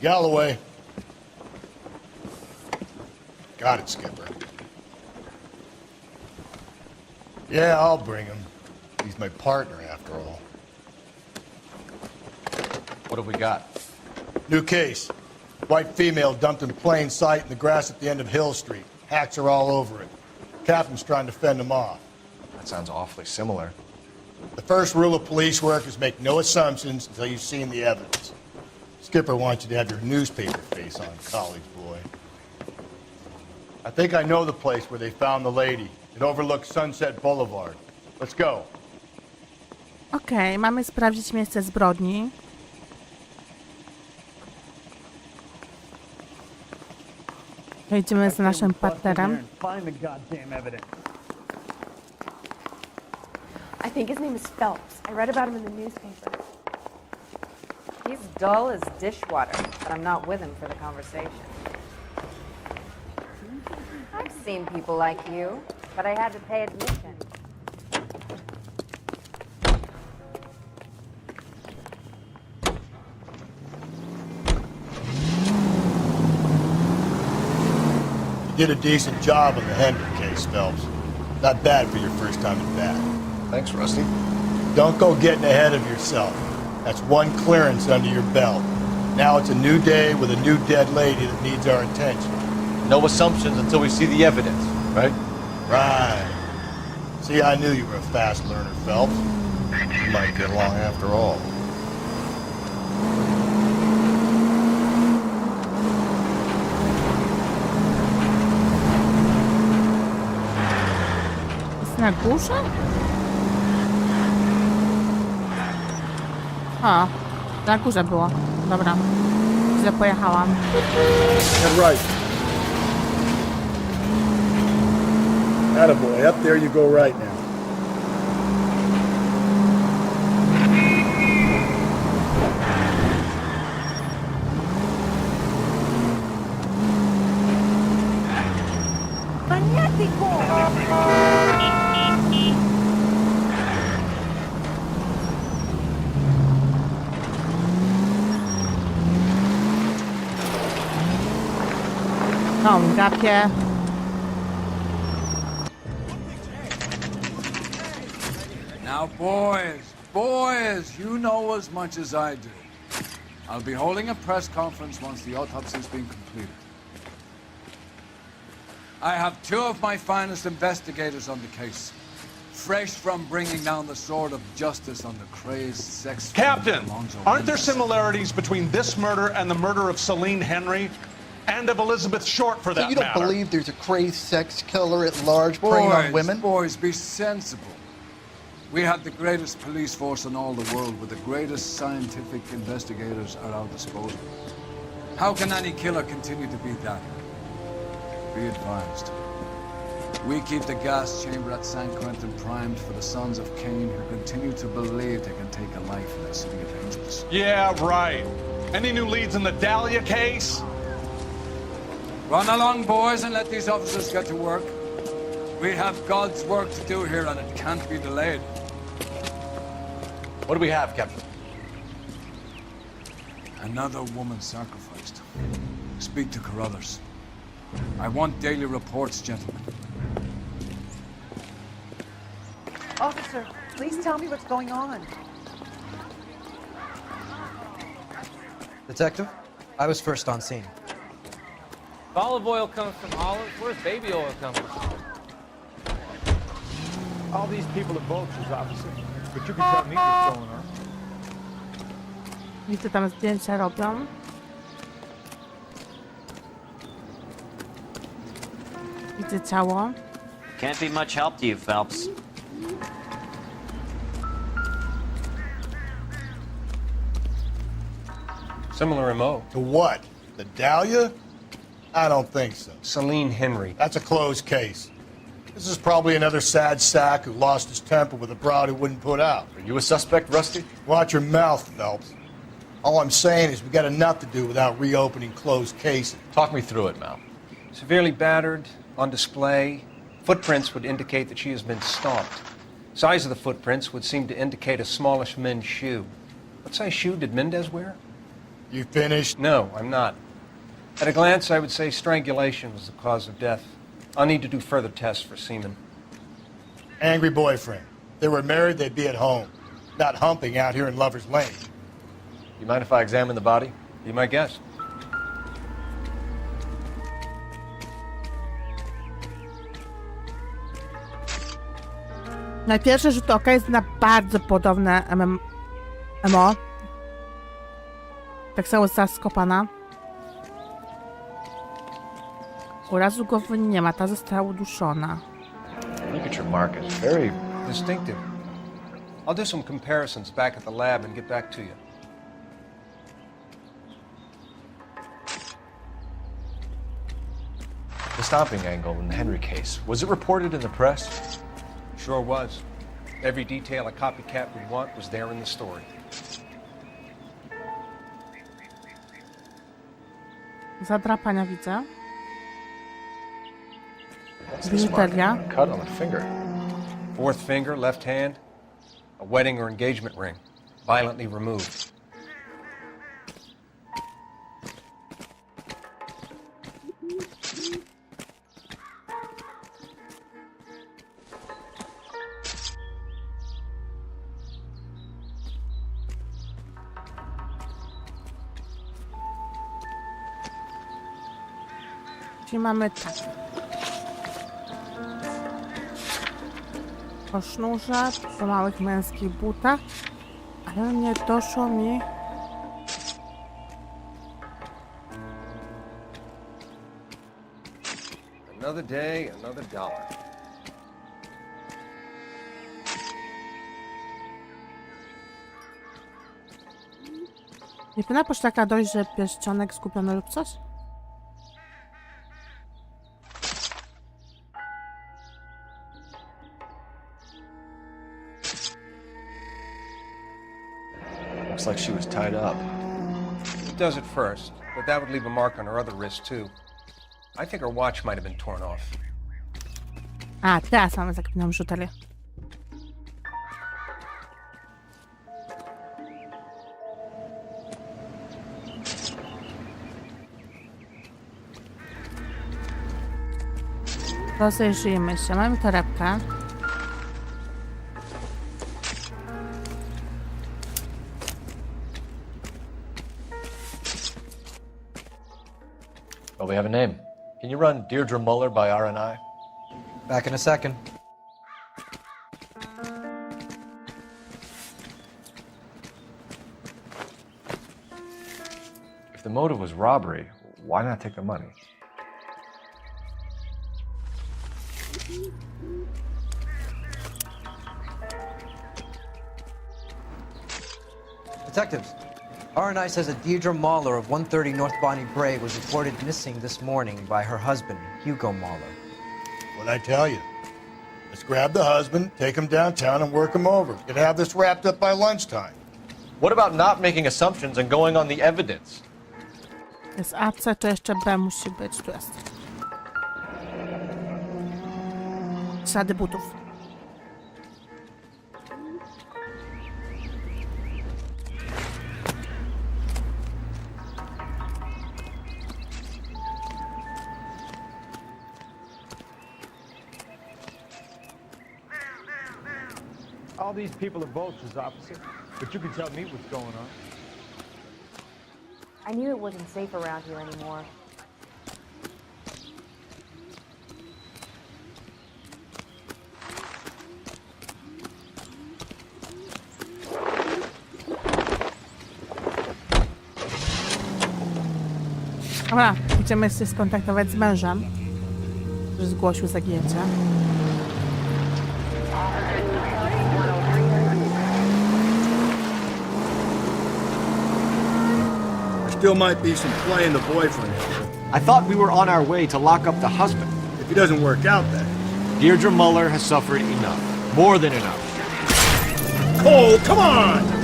Galloway. Got it, Skipper. Yeah, I'll bring him. He's my partner, after all. What have we got? New case. White female dumped in plain sight in the grass at the end of Hill Street. Hacks are all over it. Captain's trying to fend them off. That sounds awfully similar. The first rule of police work is make no assumptions until you've seen the evidence. Skipper wants you to have your newspaper face on, college boy. I think I know the place where they found the lady. It overlooks Sunset Boulevard. Let's go. Okej, mamy sprawdzić miejsce zbrodni. Jedziemy z naszym partnerem. I think his name is Phelps. I read about him in the newspaper. He's dull as dishwater, but I'm not with him for the conversation. I've seen people like you, but I had to pay admission. You did a decent job on the Hendrick case, Phelps. Not bad for your first time at bat. Thanks, Rusty. Don't go getting ahead of yourself. That's one clearance under your belt. Now it's a new day with a new dead lady that needs our attention. No assumptions until we see the evidence, right? Right. See, I knew you were a fast learner, Phelps. You might get along after all. Jest na górze? O, na górze było. Dobra. Źle pojechałam. Head right. Attaboy, up there you go right now. No, gapie. Now, boys, you know as much as I do. I'll be holding a press conference once the autopsy's been completed. I have two of my finest investigators on the case, fresh from bringing down the sword of justice on the crazed sex... Captain, aren't there similarities between this murder and the murder of Celine Henry? And of Elizabeth Short, for that so you don't matter. believe there's a crazed sex killer at large preying on women? Boys, be sensible. We have the greatest police force in all the world, with the greatest scientific investigators at our disposal. How can any killer continue to be that? Be advised. We keep the gas chamber at San Quentin primed for the sons of Cain who continue to believe they can take a life in the city of angels. Yeah, right. Any new leads in the Dahlia case? Run along, boys, and let these officers get to work. We have God's work to do here, and it can't be delayed. What do we have, Captain? Another woman sacrificed. Speak to Carruthers. I want daily reports, gentlemen. Officer, please tell me what's going on. Detective, I was first on scene. If olive oil comes from olives, where's baby oil coming from? All these people are vultures, officer. But you can tell me what's going on. Widzę, tam zdjęcia robią. Widzę ciało. Can't be much help to you, Phelps. Similar MO. To what? The Dahlia? I don't think so. Celine Henry. That's a closed case. This is probably another sad sack who lost his temper with a broad who wouldn't put out. Are you a suspect, Rusty? Watch your mouth, Phelps. All I'm saying is we got enough to do without reopening closed cases. Talk me through it, Mal. Severely battered, on display. Footprints would indicate that she has been stomped. Size of the footprints would seem to indicate a smallish men's shoe. What size shoe did Mendez wear? You finished? No, I'm not. At a glance, I would say strangulation was the cause of death. I'll need to do further tests for semen. Angry boyfriend. If they were married, they'd be at home, not humping out here in Lover's Lane. You mind if I examine the body? Be my guest. Na pierwszy rzut oka jest na bardzo podobne MO. Tak samo zaskopana. Urazu głowy nie ma, ta została uduszona. Look at your markings. Very Distinctive. I'll do some comparisons back at the lab and get back to you. The stomping angle in the Henry case. Was it reported in the press? Sure was. Every detail a copycat would want was there in the story. Zadrapania widzę. What's this mark? Biżuteria. Cut on the finger. Fourth finger, left hand, a wedding or engagement ring, violently removed. Czyli mamy tak. Po sznurze, po małych męskich butach, ale nie doszło mi. Another day, another dollar. Nie powinna poszlaka dojść, że pierścionek zgubiony lub coś? Looks like she was tied up. It does at first, but that would leave a mark on her other wrist too. I think her watch might have been torn off. A, teraz mamy zaklinam biżuterię. Rozejrzyjmy się. Mamy torebkę. Well, we have a name. Can you run Deirdre Muller by RNI? Back in a second. If the motive was robbery, why not take the money? Detectives, RNI says that Deirdre Moller of 130 North Bonnie Brae was reported missing this morning by her husband, Hugo Moller. What'd I tell you? Let's grab the husband, take him downtown, and work him over. Could have this wrapped up by lunchtime. What about not making assumptions and going on the evidence? Jest AC, czy jeszcze B musi być? Tu jest. Ślady butów. All these people are vultures, officer, but you can tell me what's going on. I knew it wasn't safe around here anymore. Dobra, idziemy się skontaktować z mężem, który zgłosił zaginięcie. There still might be some play in the boyfriend. I thought we were on our way to lock up the husband. If he doesn't work out, then. Deirdre Muller has suffered enough. More than enough. Cole, come on!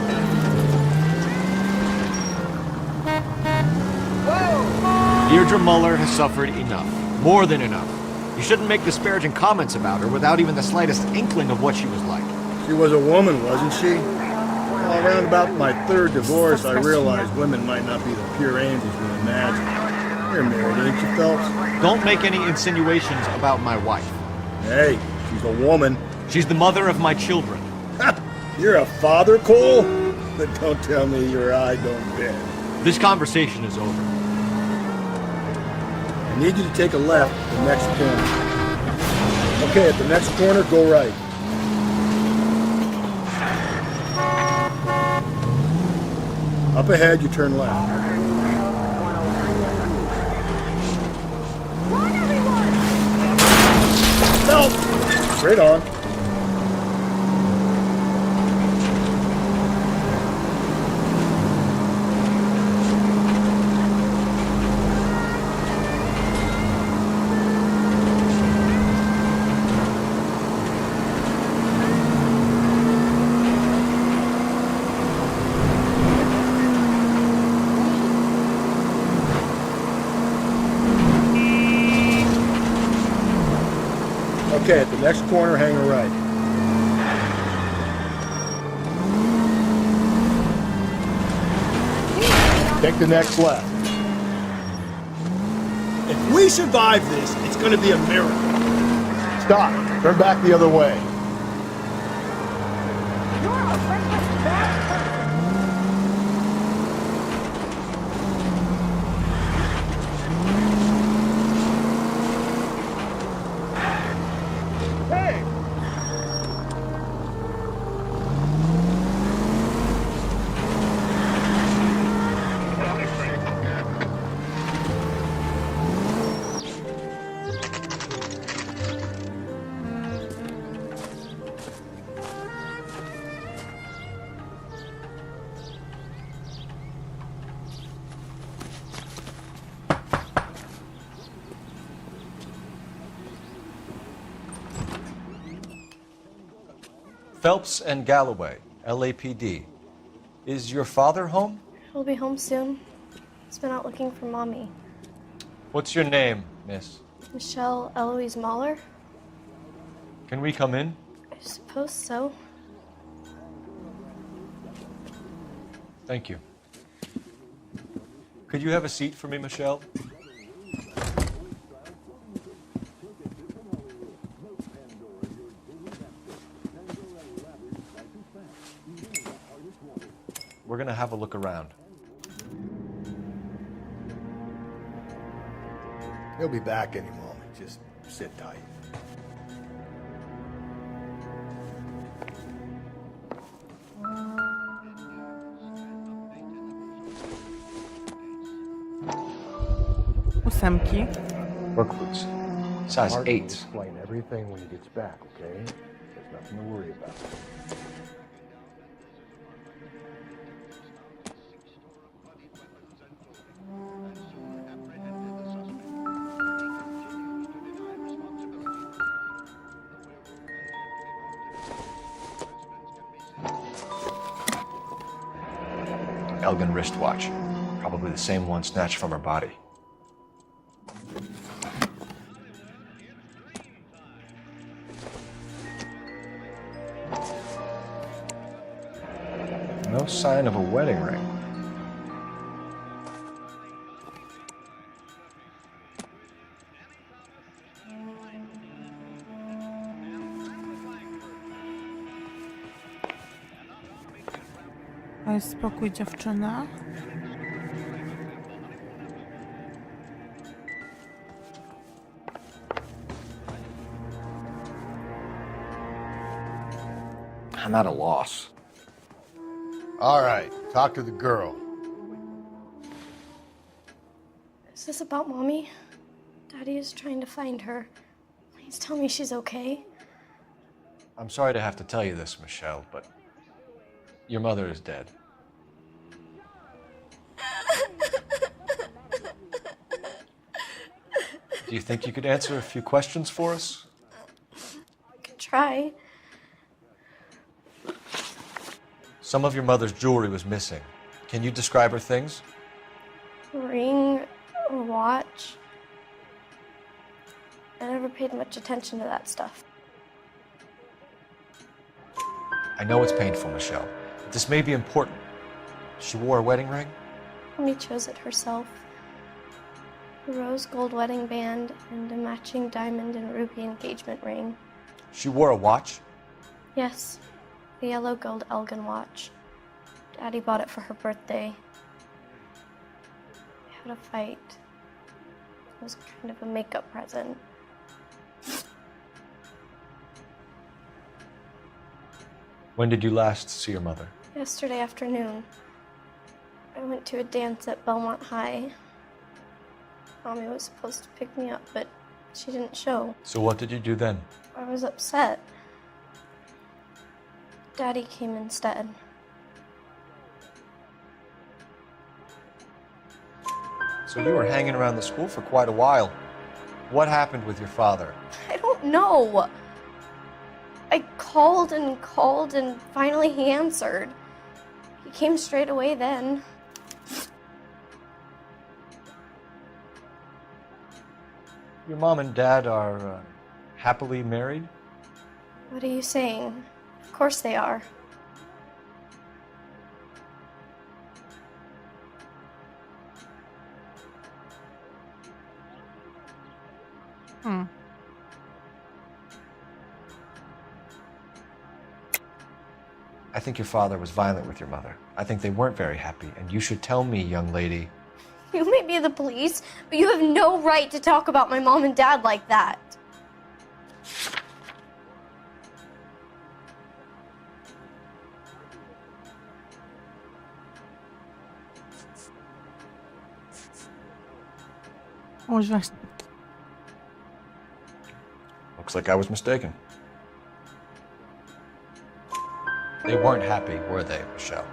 Deirdre Muller has suffered enough. More than enough. You shouldn't make disparaging comments about her without even the slightest inkling of what she was like. She was a woman, wasn't she? Well, around about my third divorce, I realized women might not be the pure angels we imagine. You're married, ain't you, Phelps? Don't make any insinuations about my wife. Hey, she's a woman. She's the mother of my children. You're a father, Cole? But don't tell me your eye don't bend. This conversation is over. I need you to take a left at the next corner. Okay, at the next corner, go right. Up ahead, you turn left. Help! Straight on. Okay, at the next corner, hang a right. Take the next left. If we survive this, it's going to be a miracle. Stop. Turn back the other way. Phelps and Galloway, LAPD. Is your father home? He'll be home soon. He's been out looking for Mommy. What's your name, miss? Michelle Eloise Moller? Can we come in? I suppose so. Thank you. Could you have a seat for me, Michelle? We're gonna have a look around. He'll be back any moment. Just sit tight. Ósemki. Work boots. Size Mark will 8. explain everything when he gets back, okay? There's nothing to worry about. Elgin wristwatch. Probably the same one snatched from her body. No sign of a wedding ring. Daj spokój, dziewczyna. I'm at a loss. All right, talk to the girl. Is this about Mommy? Daddy is trying to find her. Please tell me she's okay. I'm sorry to have to tell you this, Michelle, but your mother is dead. Do you think you could answer a few questions for us? I could try. Some of your mother's jewelry was missing. Can you describe her things? A ring, a watch. I never paid much attention to that stuff. I know it's painful, Michelle, This may be important. She wore a wedding ring? Mommy chose it herself. A rose gold wedding band and a matching diamond and ruby engagement ring. She wore a watch? Yes, a yellow gold Elgin watch. Daddy bought it for her birthday. We had a fight. It was kind of a makeup present. When did you last see your mother? Yesterday afternoon. I went to a dance at Belmont High. Mommy was supposed to pick me up, but she didn't show. So what did you do then? I was upset. Daddy came instead. So you were hanging around the school for quite a while. What happened with your father? I don't know. I called and finally he answered. He came straight away then. Your mom and dad are happily married? What are you saying? Of course they are. I think your father was violent with your mother. I think they weren't very happy, and you should tell me, young lady. You may be the police, but you have no right to talk about my mom and dad like that. Looks like I was mistaken. They weren't happy, were they, Michelle?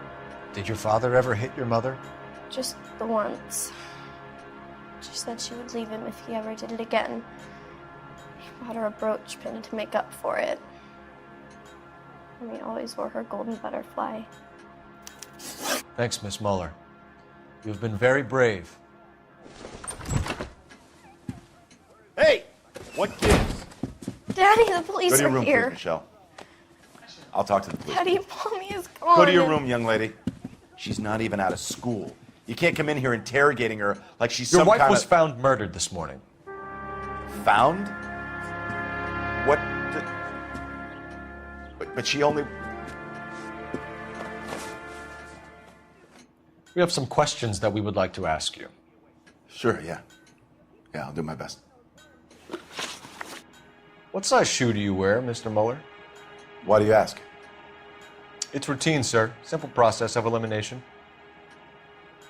Did your father ever hit your mother? Just the once. She said she would leave him if he ever did it again. He bought her a brooch pin to make up for it. Mommy always wore her golden butterfly. Thanks, Miss Muller. You've been very brave. Hey! What gives? Daddy, the police Go to your are room, here. please, Michelle. I'll talk to the police. Daddy, Mommy is gone. Go to your room, young lady. She's not even out of school. You can't come in here interrogating her like she's Your some wife kind was of... found murdered this morning. Found? What? But she only... We have some questions that we would like to ask you. Sure, yeah. Yeah, I'll do my best. What size shoe do you wear, Mr. Muller? Why do you ask? It's routine, sir. Simple process of elimination.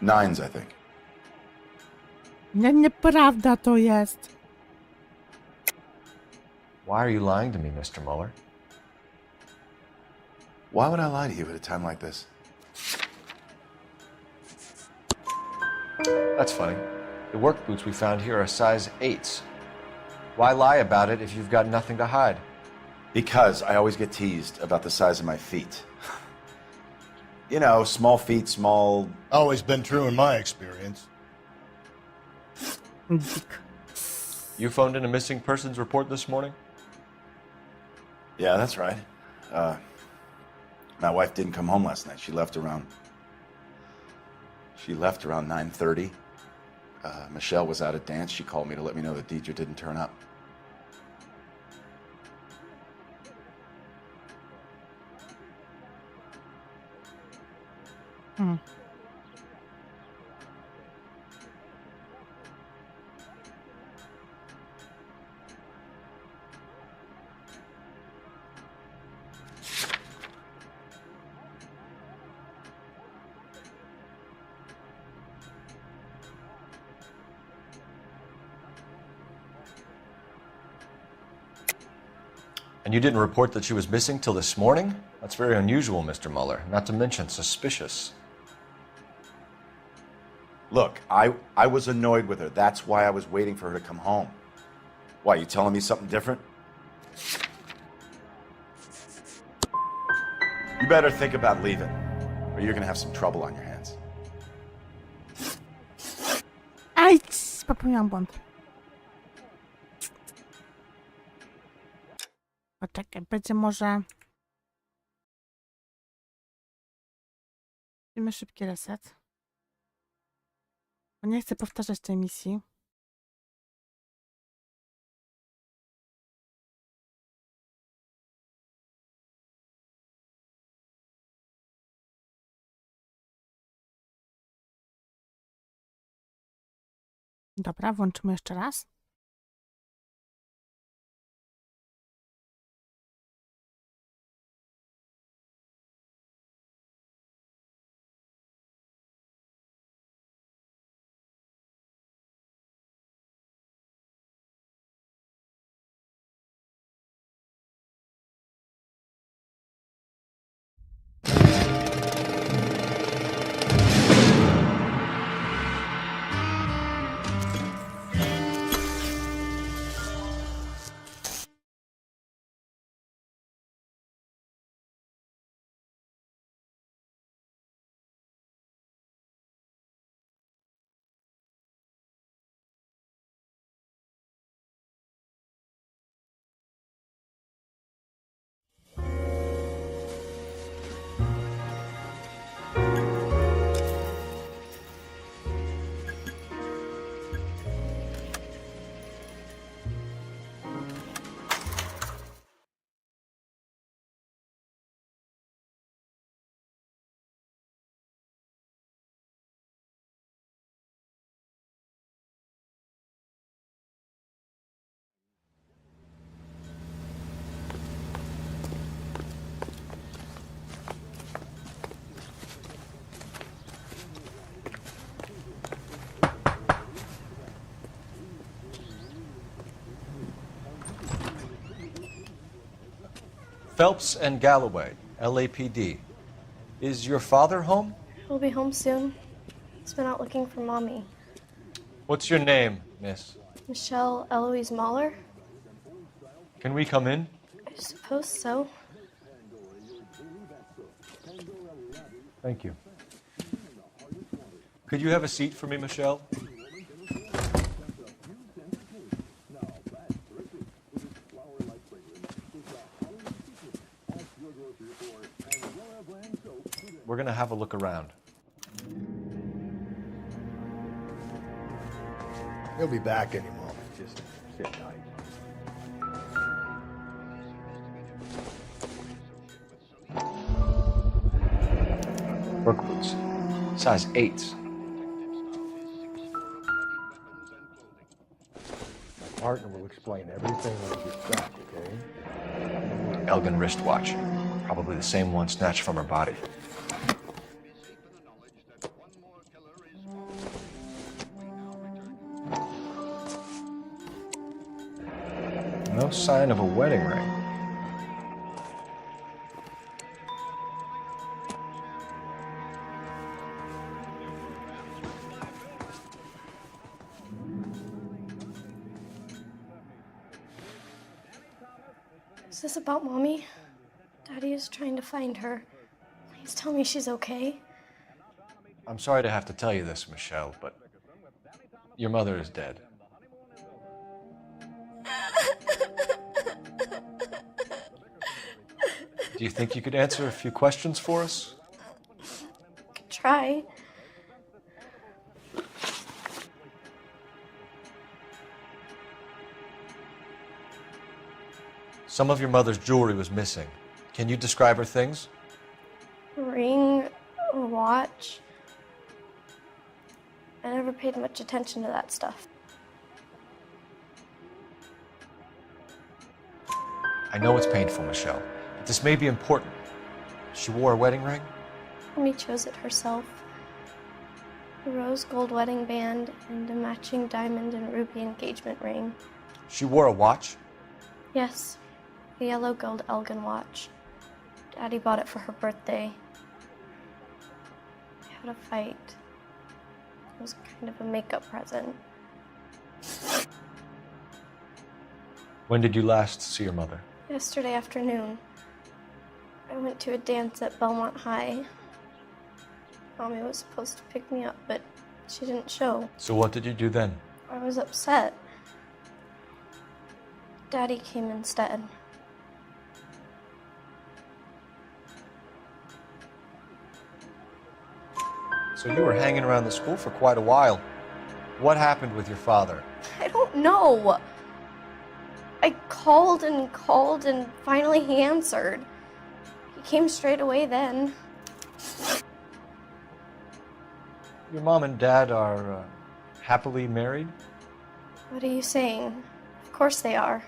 9s, I think. Nie, nieprawda to jest. Why are you lying to me, Mr. Muller? Why would I lie to you at a time like this? That's funny. The work boots we found here are size 8s. Why lie about it if you've got nothing to hide? Because I always get teased about the size of my feet. You know, small feet, small... Always been true in my experience. You phoned in a missing persons report this morning? Yeah, that's right. My wife didn't come home last night. She left around 9:30. Michelle was out at dance. She called me to let me know that Deidre didn't turn up. And you didn't report that she was missing till this morning? That's very unusual, Mr. Muller, not to mention suspicious. Look, I was annoyed with her. That's why I was waiting for her to come home. Why, you telling me something different? You better think about leaving, or you're gonna have some trouble on your hands. Aj, popełniłam błąd. Poczekaj, będzie może... Robimy szybki reset. Bo nie chcę powtarzać tej misji. Dobra, włączymy jeszcze raz. Phelps and Galloway, LAPD. Is your father home? He'll be home soon. He's been out looking for Mommy. What's your name, miss? Michelle Eloise Moller? Can we come in? I suppose so. Thank you. Could you have a seat for me, Michelle? We're gonna have a look around. He'll be back any moment. Just sit tight. Work boots. Size 8s. My partner will explain everything when he gets back, okay? Elgin wristwatch. Probably the same one snatched from her body. No sign of a wedding ring. Is this about Mommy? Daddy is trying to find her. Please tell me she's okay. I'm sorry to have to tell you this, Michelle, but your mother is dead. Do you think you could answer a few questions for us? Could try. Some of your mother's jewelry was missing. Can you describe her things? A ring, a watch. I never paid much attention to that stuff. I know it's painful, Michelle, but this may be important. She wore a wedding ring? Mommy chose it herself. A rose gold wedding band and a matching diamond and ruby engagement ring. She wore a watch? Yes, a yellow gold Elgin watch. Daddy bought it for her birthday. We had a fight. It was kind of a makeup present. When did you last see your mother? Yesterday afternoon. I went to a dance at Belmont High. Mommy was supposed to pick me up, but she didn't show. So what did you do then? I was upset. Daddy came instead. So you were hanging around the school for quite a while. What happened with your father? I don't know. I called and finally he answered. He came straight away then. Your mom and dad are happily married? What are you saying? Of course they are.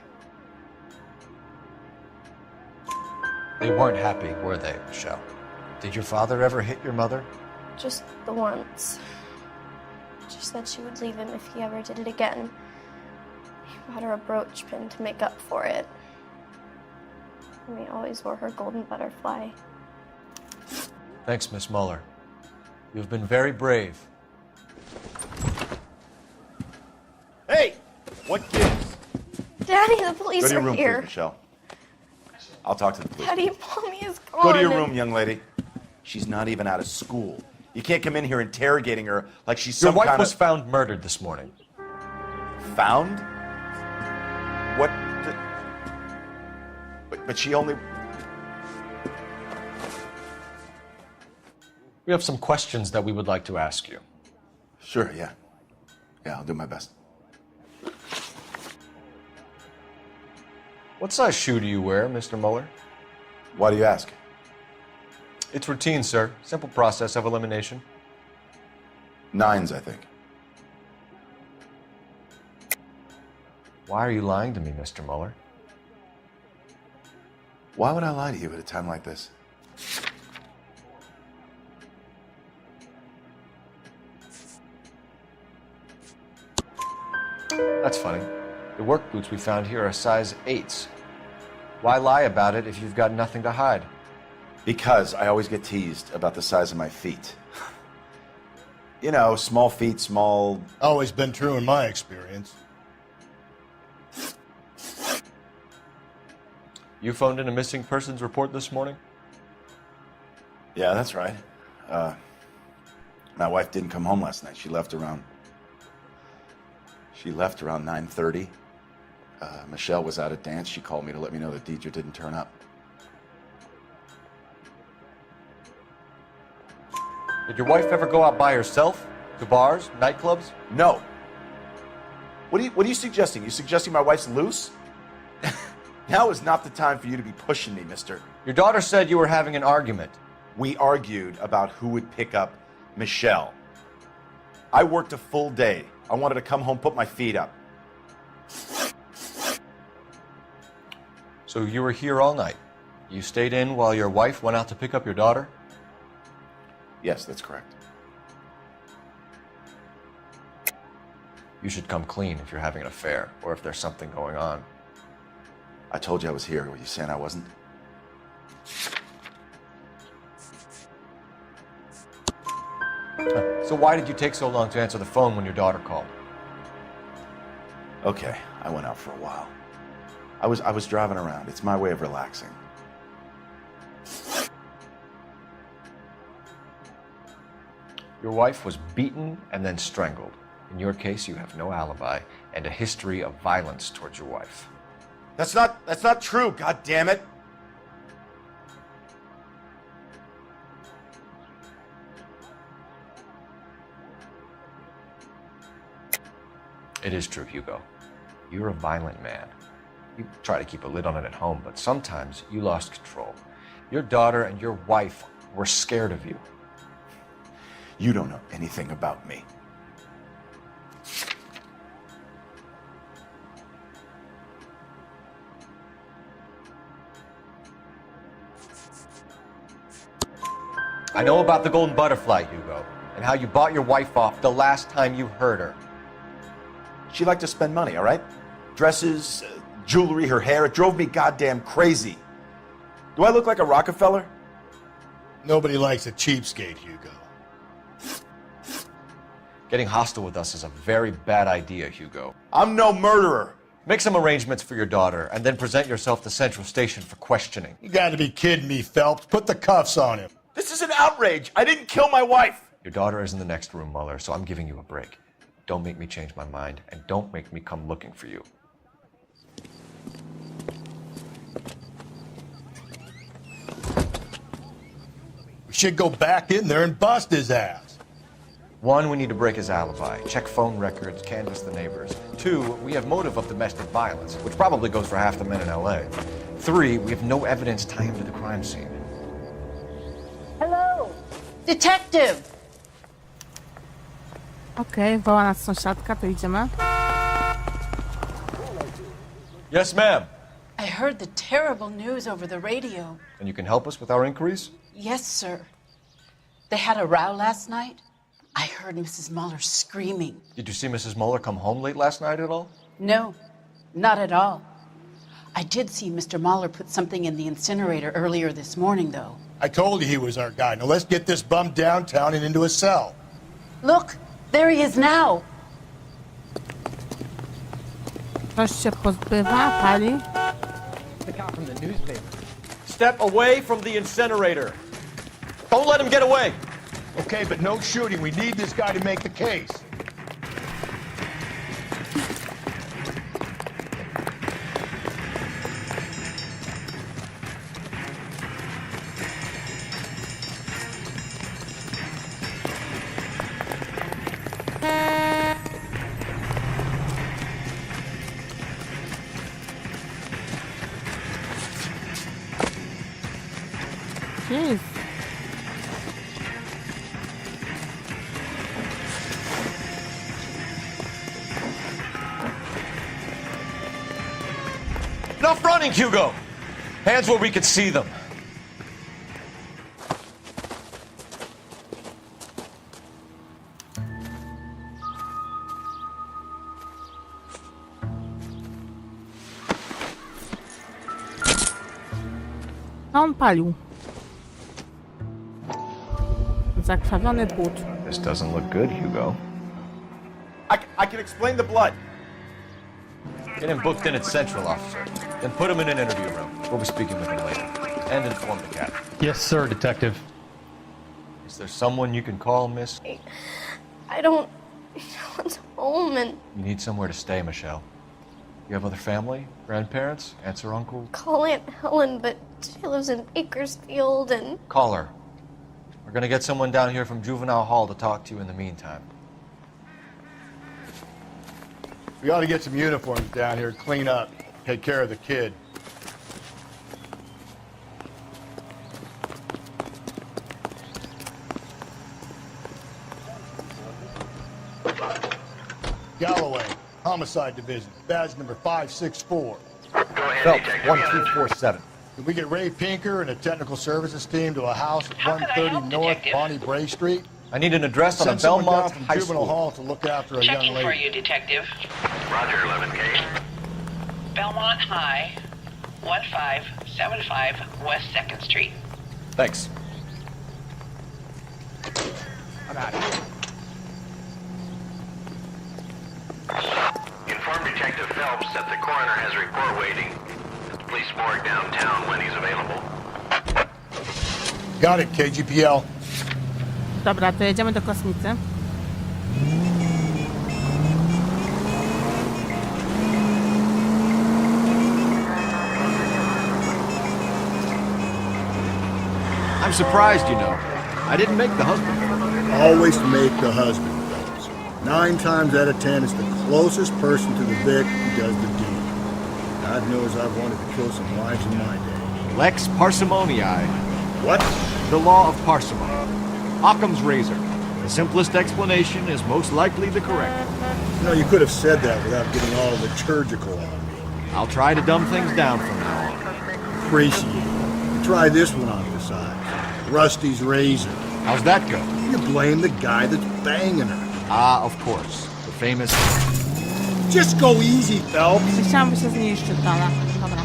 They weren't happy, were they, Michelle? Did your father ever hit your mother? Just the once. She said she would leave him if he ever did it again. He bought her a brooch pin to make up for it. And he always wore her golden butterfly. Thanks, Miss Muller. You've been very brave. Hey! What gives? Daddy, the police Go to your are room, here. please, Michelle. I'll talk to the police. Daddy, Mommy is gone. Go to your room, young lady. She's not even out of school. You can't come in here interrogating her like she's some Your wife kind was of... found murdered this morning. Found? What the... But she only... We have some questions that we would like to ask you. Sure, yeah. Yeah, I'll do my best. What size shoe do you wear, Mr. Muller? Why do you ask? It's routine, sir. Simple process of elimination. 9s, I think. Why are you lying to me, Mr. Muller? Why would I lie to you at a time like this? That's funny. The work boots we found here are size 8s. Why lie about it if you've got nothing to hide? Because I always get teased about the size of my feet. You know, small feet, small... Always been true in my experience. You phoned in a missing persons report this morning? Yeah, that's right. My wife didn't come home last night. She left around 9:30. Michelle was out at dance. She called me to let me know that Deidre didn't turn up. Did your wife ever go out by herself? To bars, nightclubs? No. What are you suggesting? You suggesting my wife's loose? Now is not the time for you to be pushing me, mister. Your daughter said you were having an argument. We argued about who would pick up Michelle. I worked a full day. I wanted to come home, put my feet up. So you were here all night. You stayed in while your wife went out to pick up your daughter? Yes, that's correct. You should come clean if you're having an affair or if there's something going on. I told you I was here. Were you saying I wasn't? So why did you take so long to answer the phone when your daughter called? Okay, I went out for a while. I was driving around. It's my way of relaxing. Your wife was beaten and then strangled. In your case, you have no alibi and a history of violence towards your wife. That's not true, God damn it. It is true, Hugo. You're a violent man. You try to keep a lid on it at home, but sometimes you lost control. Your daughter and your wife were scared of you. You don't know anything about me. I know about the golden butterfly, Hugo, and how you bought your wife off the last time you heard her. She liked to spend money, all right? Dresses, jewelry, her hair. It drove me goddamn crazy. Do I look like a Rockefeller? Nobody likes a cheapskate, Hugo. Getting hostile with us is a very bad idea, Hugo. I'm no murderer. Make some arrangements for your daughter, and then present yourself to Central Station for questioning. You gotta be kidding me, Phelps. Put the cuffs on him. This is an outrage. I didn't kill my wife. Your daughter is in the next room, Muller, so I'm giving you a break. Don't make me change my mind, and don't make me come looking for you. We should go back in there and bust his ass. 1, we need to break his alibi, check phone records, canvass the neighbors. 2, we have motive of domestic violence, which probably goes for half the men in LA. 3, we have no evidence tying him to the crime scene. Hello! Detective! Okej, woła nas sąsiadka, to idziemy. Yes, ma'am. I heard the terrible news over the radio. And you can help us with our inquiries? Yes, sir. They had a row last night. I heard Mrs. Muller screaming. Did you see Mrs. Muller come home late last night at all? No, not at all. I did see Mr. Muller put something in the incinerator earlier this morning, though. I told you he was our guy. Now let's get this bum downtown and into a cell. Look, there he is now. Ktoś się pozbywa, pali. The cop from the newspaper. Step away from the incinerator. Don't let him get away. Okay, but no shooting. We need this guy to make the case. Jeez. Enough running, Hugo! Hands where we can see them. A on palił. Zakrwawiony but. This doesn't look good, Hugo. I can explain the blood. Get him booked in at Central, officer. Then put him in an interview room. We'll be speaking with him later. And inform the captain. Yes, sir, Detective. Is there someone you can call, miss? I don't know what's home, and You need somewhere to stay, Michelle. You have other family? Grandparents? Aunts or uncles? call Aunt Helen, but she lives in Bakersfield, and Call her. We're gonna get someone down here from Juvenile Hall to talk to you in the meantime. We ought to get some uniforms down here, clean up, take care of the kid. Galloway, Homicide Division, badge number 564. Phelps, 1247. Can we get Ray Pinker and a technical services team to a house at 130 North Bonnie Bray Street? I need an address on a Send someone down Belmont from High Juvenile School. Hall to look after a young lady. you, Detective. Roger, 11K. Belmont High, 1575 West 2nd Street. Thanks. I'm out of here. Inform Detective Phelps that the coroner has a report waiting at the police morgue downtown when he's available. Got it, KGPL. Dobra, to jedziemy do Kostnicy. I'm surprised, you know. I didn't make the husband. Always make the husband, fellas. 9 times out of 10, it's the closest person to the vic who does the deed. God knows I've wanted to kill some wives in my day. Lex parsimoniae. What? The law of parsimony. Occam's razor. The simplest explanation is most likely the correct one. You know, you could have said that without getting all liturgical on me. I'll try to dumb things down from now on. Appreciate it. Try this one on besides. Rusty's razor. How's that go? You blame the guy that's banging her. Ah, of course. The famous... Just go easy, Phelps. Myślałam, że się zniszczy, ale dobra.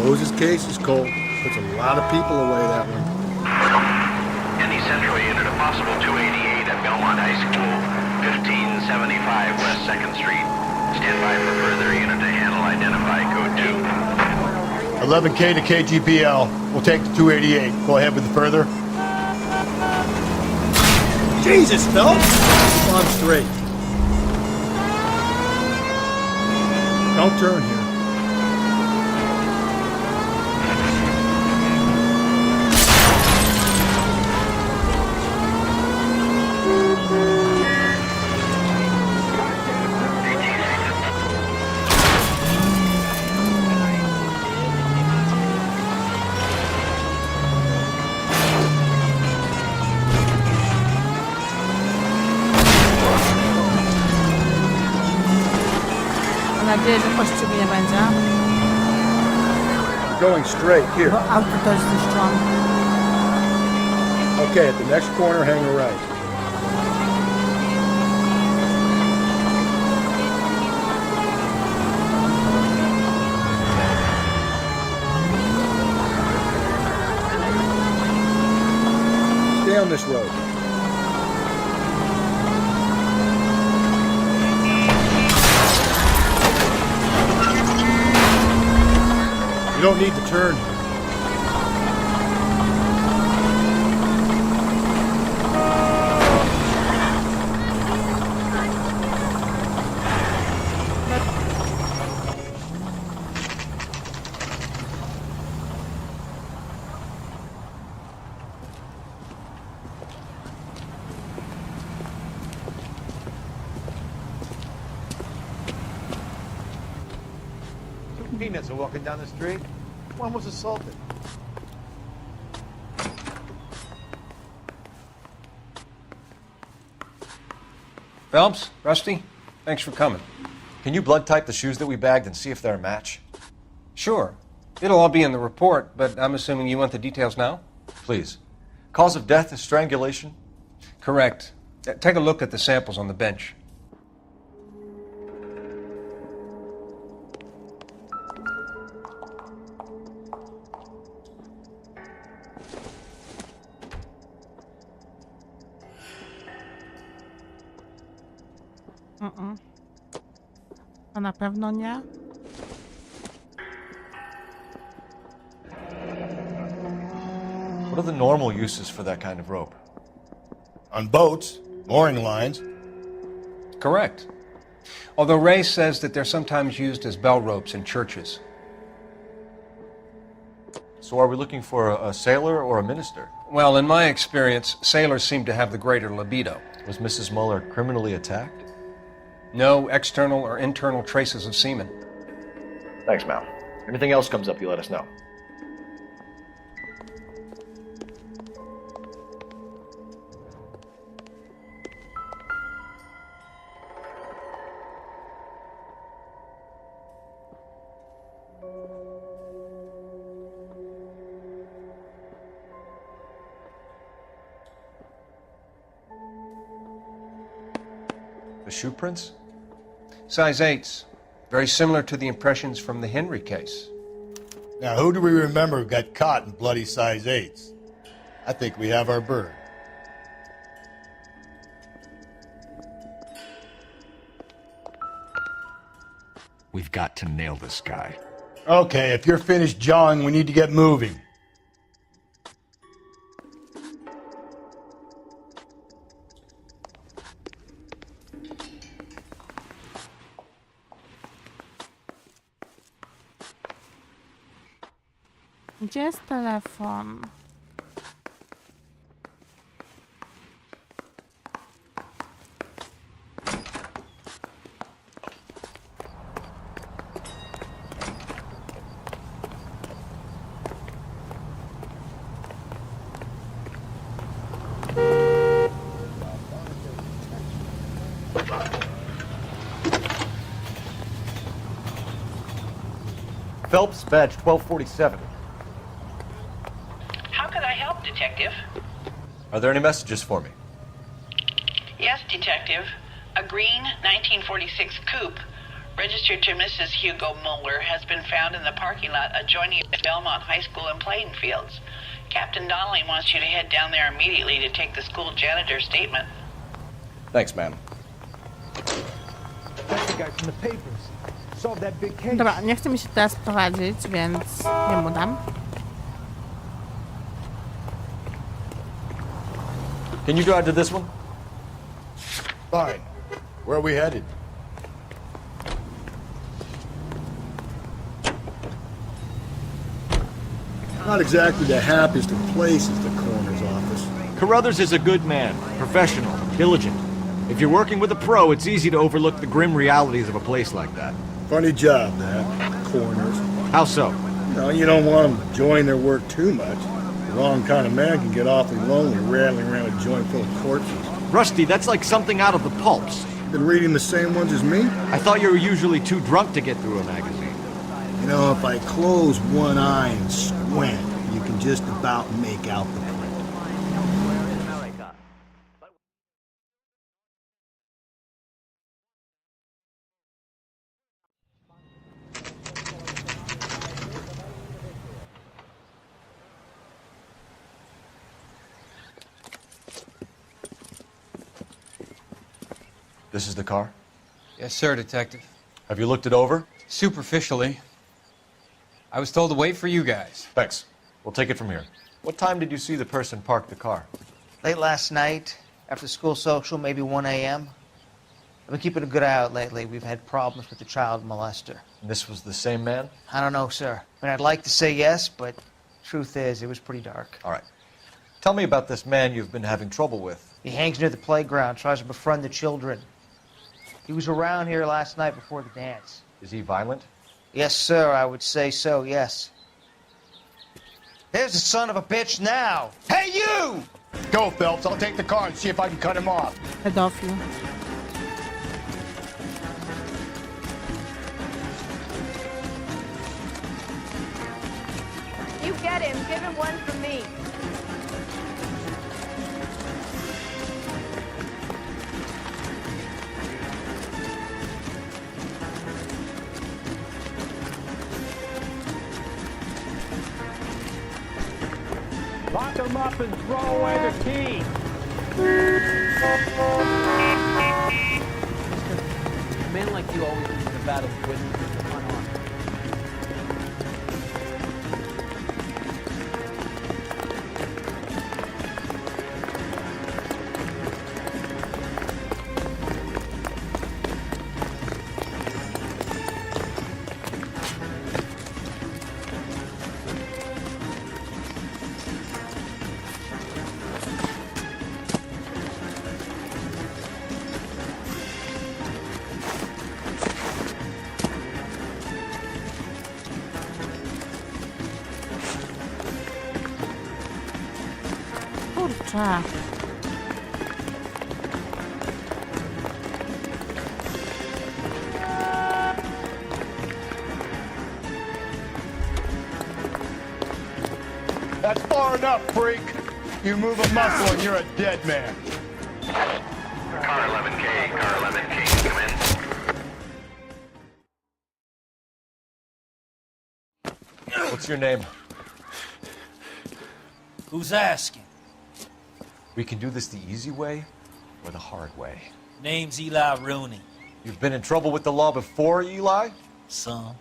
Closes cases, Cole. Puts a lot of people away that one. Any Central unit, a possible 288 at Belmont High School, 1575 West 2nd Street. Stand by for further unit to handle identify code 2. 11K to KGPL. We'll take the 288. Go ahead with the further. Jesus, Phelps! Come on straight. Don't turn here. nadzieję, że pościgu nie będzie. Going straight, here. Bo auto też zniszczyłam. Okay, at the next corner, hang a right. Stay on this road. You don't need to turn here. Peanuts are walking down the street. One was assaulted. Phelps, Rusty, thanks for coming. Can you blood type the shoes that we bagged and see if they're a match? Sure. It'll all be in the report, but I'm assuming you want the details now? Please. Cause of death is strangulation? Correct. Take a look at the samples on the bench. To na pewno nie. What are the normal uses for that kind of rope? On boats, mooring lines. Correct. Although Ray says that they're sometimes used as bell ropes in churches. So are we looking for a sailor or a minister? Well, in my experience, sailors seem to have the greater libido. Was Mrs. Muller criminally attacked? No external or internal traces of semen. Thanks, Mal. Anything else comes up, you let us know. The shoe prints? Size 8s. Very similar to the impressions from the Henry case. Now, who do we remember got caught in bloody size 8s? I think we have our bird. We've got to nail this guy. Okay, if you're finished jawing, we need to get moving. Gdzie jest telefon? Phelps, badge 1247. How could I help, Detective? Are there any messages for me? Yes, Detective. A green 1946 coupe, registered to Mrs. Hugo Muller, has been found in the parking lot adjoining Belmont High School and playing fields. Captain Donnelly wants you to head down there immediately to take the school janitor's statement. Thanks, ma'am. That's the guy from the papers. Solved that big case. Dobra, nie chce mi się teraz prowadzić, więc nie mu dam. Can you drive to this one? Fine. Where are we headed? Not exactly the happiest of places, the coroner's office. Carruthers is a good man, professional, diligent. If you're working with a pro, it's easy to overlook the grim realities of a place like that. Funny job, that. Coroner's. How so? No, you don't want them enjoying their work too much. The wrong kind of man can get awfully lonely rattling around a joint full of corpses. Rusty, that's like something out of the pulps. Been reading the same ones as me? I thought you were usually too drunk to get through a magazine. You know, if I close one eye and squint, you can just about make out the print. This is the car? Yes, sir, Detective. Have you looked it over? Superficially. I was told to wait for you guys. Thanks. We'll take it from here. What time did you see the person park the car? Late last night, after school social, maybe 1 a.m. I've been keeping a good eye out lately. We've had problems with the child molester. And this was the same man? I don't know, sir. I mean, I'd like to say yes, but truth is, it was pretty dark. All right. Tell me about this man you've been having trouble with. He hangs near the playground, tries to befriend the children. He was around here last night before the dance. Is he violent? Yes, sir, I would say so, yes. There's the son of a bitch now! Hey, you! Go, Phelps. I'll take the car and see if I can cut him off. Pedofil. You get him. Give him one for me. Lock them up and throw away the key. Men like you always lose the battle with unarmed. Kurczę. That's far enough, freak. You move a muscle and you're a dead man. Car 11K, car 11K, come in. What's your name? Who's asking? We can do this the easy way or the hard way. Name's Eli Rooney. You've been in trouble with the law before, Eli? Some.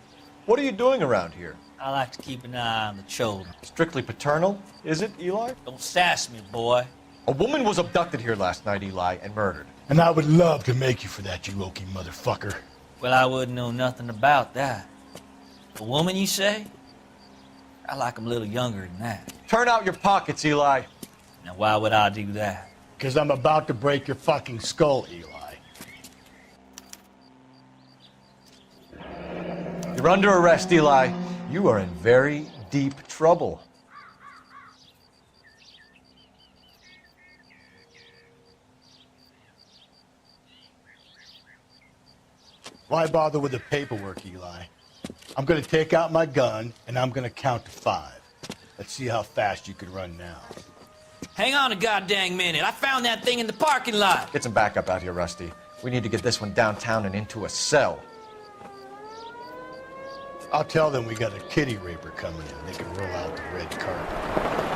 What are you doing around here? I like to keep an eye on the children. Strictly paternal, is it, Eli? Don't sass me, boy. A woman was abducted here last night, Eli, and murdered. And I would love to make you for that, you oaky motherfucker. Well, I wouldn't know nothing about that. A woman, you say? I like 'em a little younger than that. Turn out your pockets, Eli. Now, why would I do that? Because I'm about to break your fucking skull, Eli. You're under arrest, Eli. You are in very deep trouble. Why bother with the paperwork, Eli? I'm gonna take out my gun and I'm gonna count to 5. Let's see how fast you can run now. Hang on a goddamn minute. I found that thing in the parking lot. Get some backup out here, Rusty. We need to get this one downtown and into a cell. I'll tell them we got a kitty raper coming in. They can roll out the red carpet.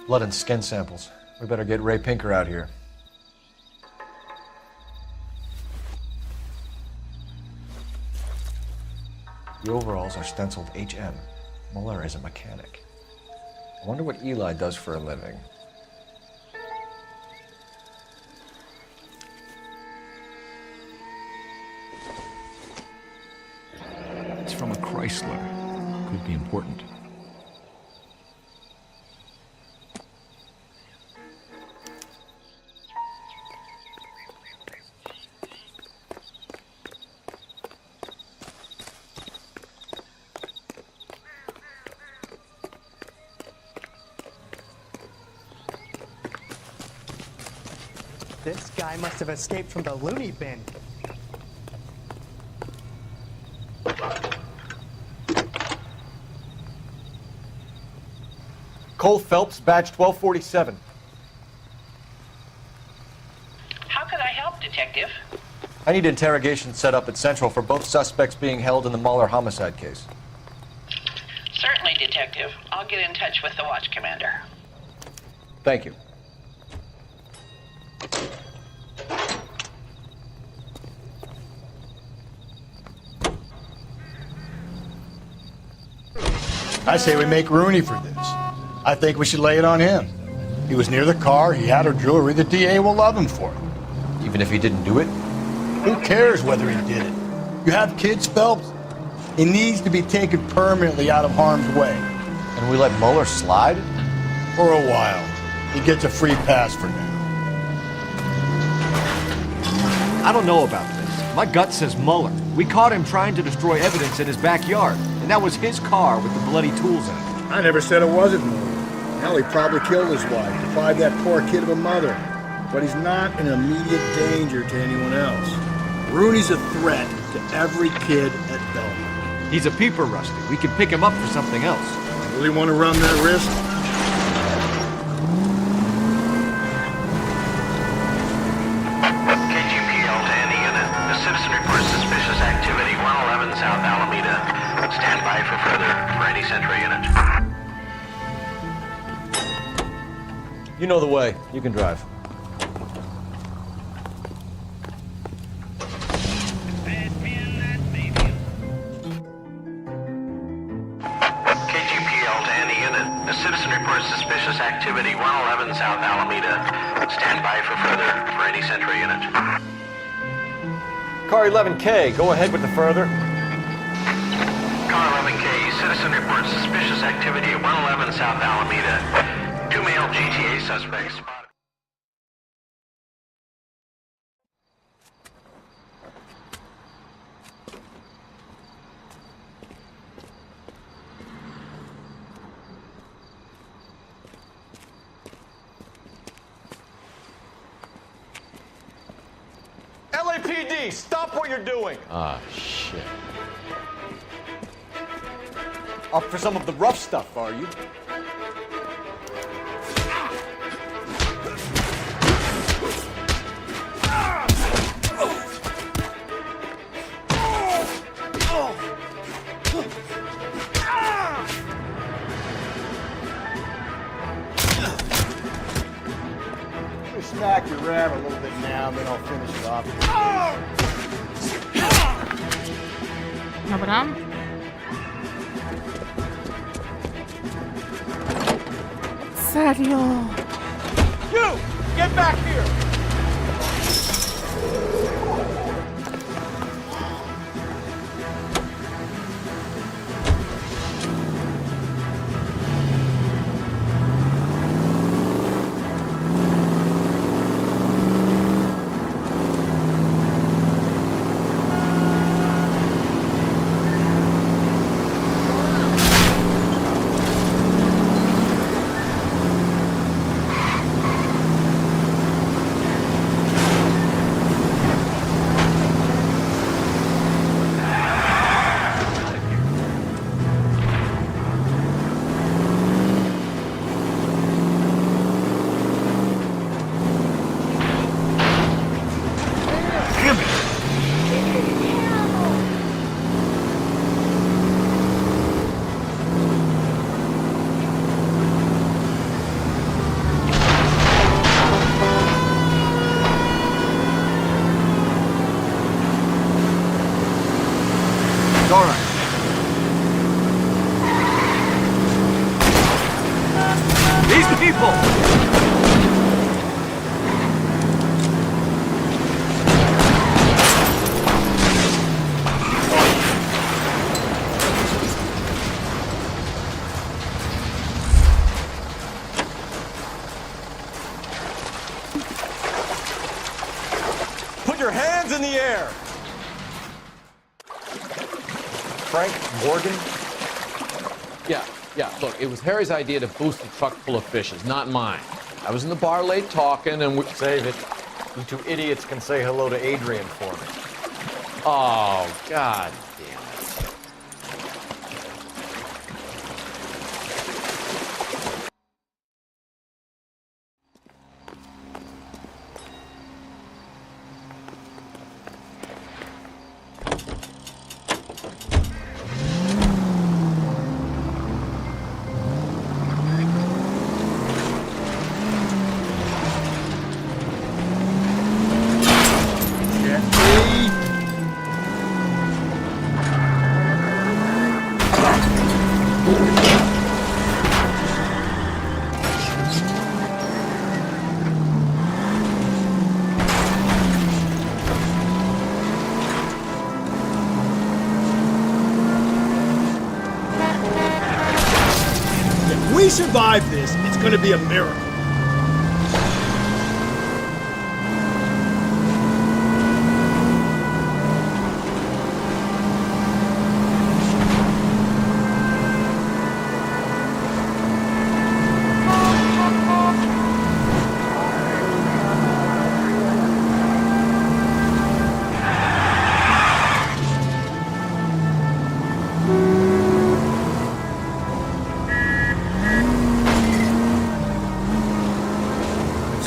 Blood and skin samples. We better get Ray Pinker out here. The overalls are stenciled HM. Muller is a mechanic. I wonder what Eli does for a living. Chrysler. Could be important. This guy must have escaped from the loony bin. Cole Phelps, badge 1247. How could I help, Detective? I need interrogation set up at Central for both suspects being held in the Moller homicide case. Certainly, Detective. I'll get in touch with the watch commander. Thank you. I say we make Rooney for this. I think we should lay it on him. He was near the car, he had her jewelry, the DA will love him for it. Even if he didn't do it? Who cares whether he did it? You have kids, Phelps? He needs to be taken permanently out of harm's way. And we let Mueller slide? For a while. He gets a free pass for now. I don't know about this. My gut says Mueller. We caught him trying to destroy evidence in his backyard, and that was his car with the bloody tools in it. I never said it wasn't Mueller. Hell, he probably killed his wife, deprived that poor kid of a mother. But he's not an immediate danger to anyone else. Rooney's a threat to every kid at Belmont. He's a peeper, Rusty. We can pick him up for something else. Really want to run that risk? KGPL to any unit. A citizen reports suspicious activity 111 South Alameda. Stand by for further for any Central unit. You know the way. You can drive. KGPL to any unit. A citizen reports suspicious activity 111 South Alameda. Stand by for further for any Central unit. Car 11K, go ahead with the further. Car 11K, citizen reports suspicious activity at 111 South Alameda. 2 male GTA suspects spotted. LAPD, stop what you're doing. Ah, shit. Up for some of the rough stuff, are you? Smack your ram a little bit now, then I'll finish it off. Dobra. Serio? You! Get back here! your hands in the air! Frank Morgan? Yeah, look, it was Harry's idea to boost the truck full of fishes, not mine. I was in the bar late talking and we... Save it. You two idiots can say hello to Adrian for me. Oh, God damn it. If we survive this, it's gonna be a miracle.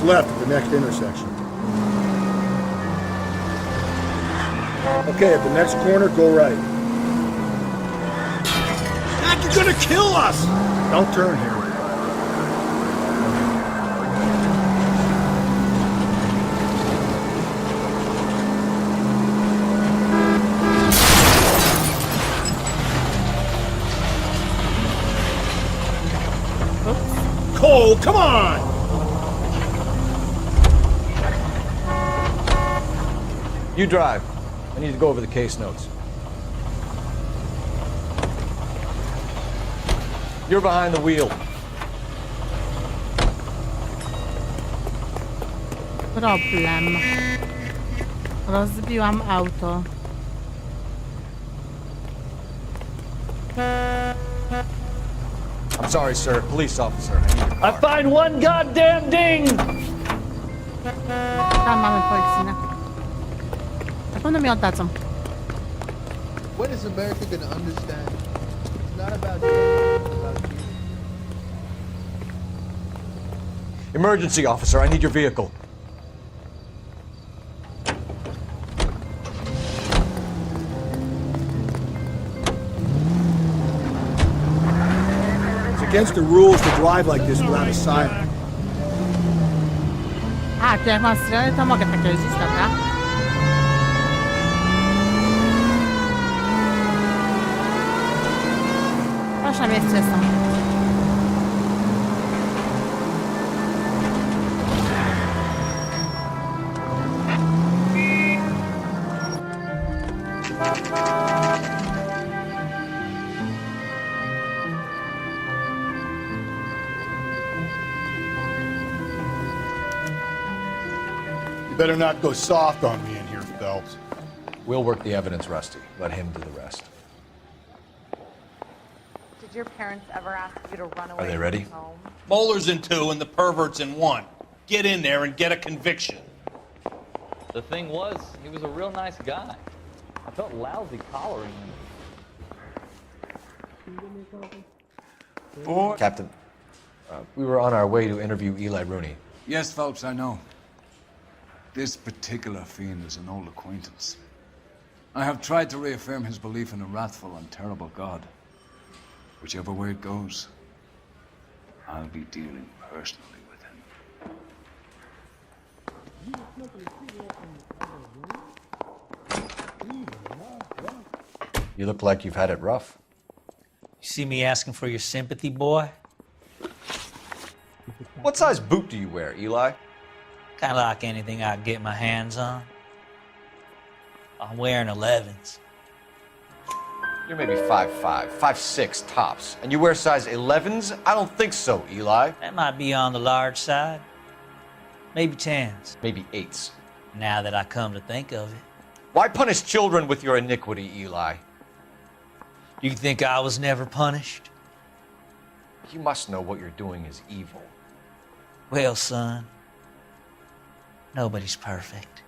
Left at the next intersection. Okay, at the next corner, go right. Dad, you're gonna kill us! Don't turn here. Cole, come on! You drive. I need to go over the case notes. You're behind the wheel. Problem. Rozbiłam auto. I'm sorry, sir. Police officer. I find one goddamn ding! Tam mamy policyjne. Na pewno mi oddadzą. When is America gonna understand? It's not about you, it's about you. Emergency officer, I need your vehicle. It's against the rules to drive like this without a siren. A, to jak mam syreny, to mogę tak jeździć, dobra? Proszę, miejsce jestem. You better not go soft on me in here, Phelps. We'll work the evidence, Rusty. Let him do the rest. Did your parents ever ask you to run away Are they ready? from home? Moller's in 2 and the pervert's in 1. Get in there and get a conviction. The thing was, he was a real nice guy. I felt lousy collaring him. Captain, we were on our way to interview Eli Rooney. Yes, Phelps, I know. This particular fiend is an old acquaintance. I have tried to reaffirm his belief in a wrathful and terrible God. Whichever way it goes, I'll be dealing personally with him. You look like you've had it rough. You see me asking for your sympathy, boy? What size boot do you wear, Eli? Kind of like anything I can get my hands on. I'm wearing 11s. You're maybe 5'5", 5'6" tops. And you wear size 11s? I don't think so, Eli. That might be on the large side. Maybe 10s. Maybe 8s. Now that I come to think of it. Why punish children with your iniquity, Eli? Do you think I was never punished? You must know what you're doing is evil. Well, son, nobody's perfect.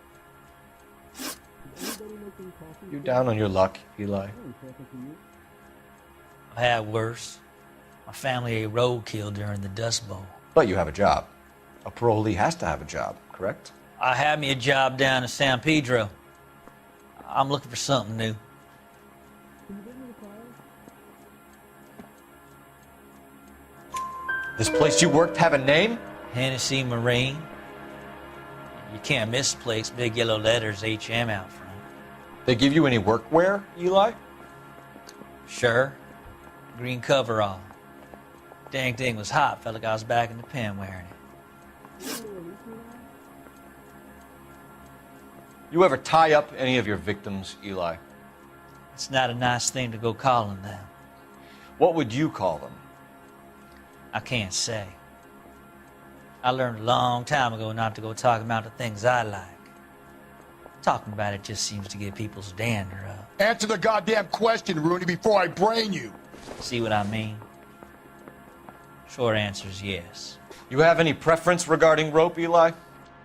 You down on your luck, Eli? I've had worse. My family ate roadkill during the Dust Bowl. But you have a job. A parolee has to have a job, correct? I had me a job down in San Pedro. I'm looking for something new. This place you worked have a name? Hennessy Marine. You can't miss the place. Big yellow letters, HM out front. They give you any workwear, Eli? Sure. Green coverall. Dang thing was hot. Felt like I was back in the pen wearing it. You ever tie up any of your victims, Eli? It's not a nice thing to go calling them. What would you call them? I can't say. I learned a long time ago not to go talking about the things I like. Talking about it just seems to get people's dander up. Answer the goddamn question, Rooney, before I brain you. See what I mean? Short answer is yes. You have any preference regarding rope, Eli?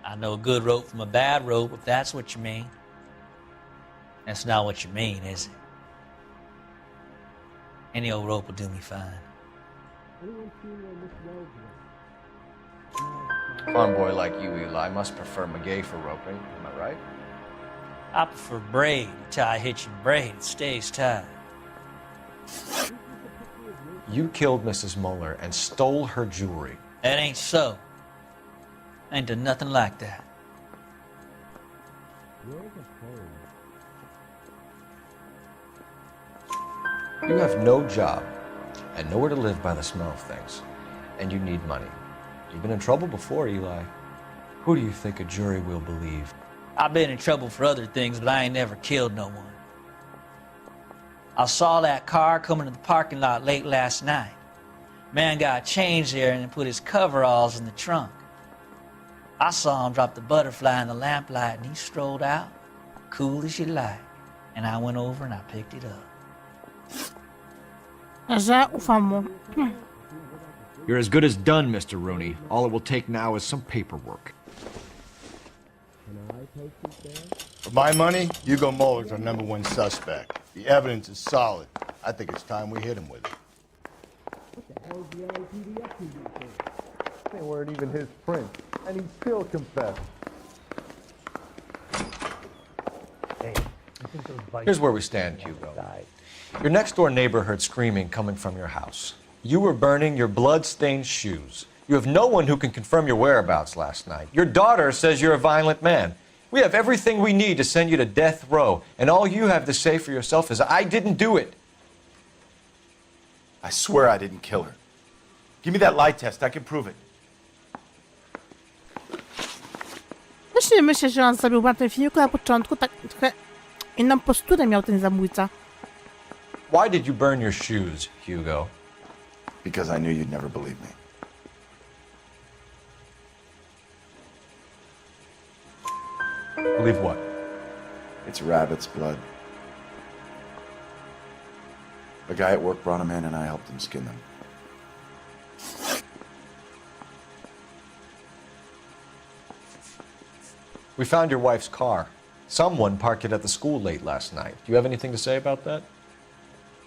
I know a good rope from a bad rope, if that's what you mean. That's not what you mean, is it? Any old rope will do me fine. Farm boy like you, Eli, must prefer McGay for roping. Am I right? I prefer braid. You tie a hitch and braid, it stays tied. You killed Mrs. Moller and stole her jewelry. That ain't so. I ain't done nothing like that. You have no job and nowhere to live by the smell of things. And you need money. You've been in trouble before, Eli. Who do you think a jury will believe? I've been in trouble for other things, but I ain't never killed no one. I saw that car coming to the parking lot late last night. Man got changed there and put his coveralls in the trunk. I saw him drop the butterfly in the lamplight and he strolled out, cool as you like. And I went over and I picked it up. Że ufam mu. You're as good as done, Mr. Rooney. All it will take now is some paperwork. For my money, Hugo Muller's our #1 suspect. The evidence is solid. I think it's time we hit him with it. They weren't even his prints, and he still confessed. Hey, I think those bikes. Here's where we stand, Hugo. Your next-door neighbor heard screaming coming from your house. You were burning your blood-stained shoes. You have no one who can confirm your whereabouts last night. Your daughter says you're a violent man. We have everything we need to send you to death row, and all you have to say for yourself is, I didn't do it. I swear I didn't kill her. Give me that lie test, I can prove it. Też nie myślę, że on zabił Martę w filmiku na początku, tak trochę inną posturę miał ten zabójca. Why did you burn your shoes, Hugo? Because I knew you'd never believe me. Believe what? It's rabbit's blood. A guy at work brought him in and I helped him skin them. We found your wife's car. Someone parked it at the school late last night. Do you have anything to say about that?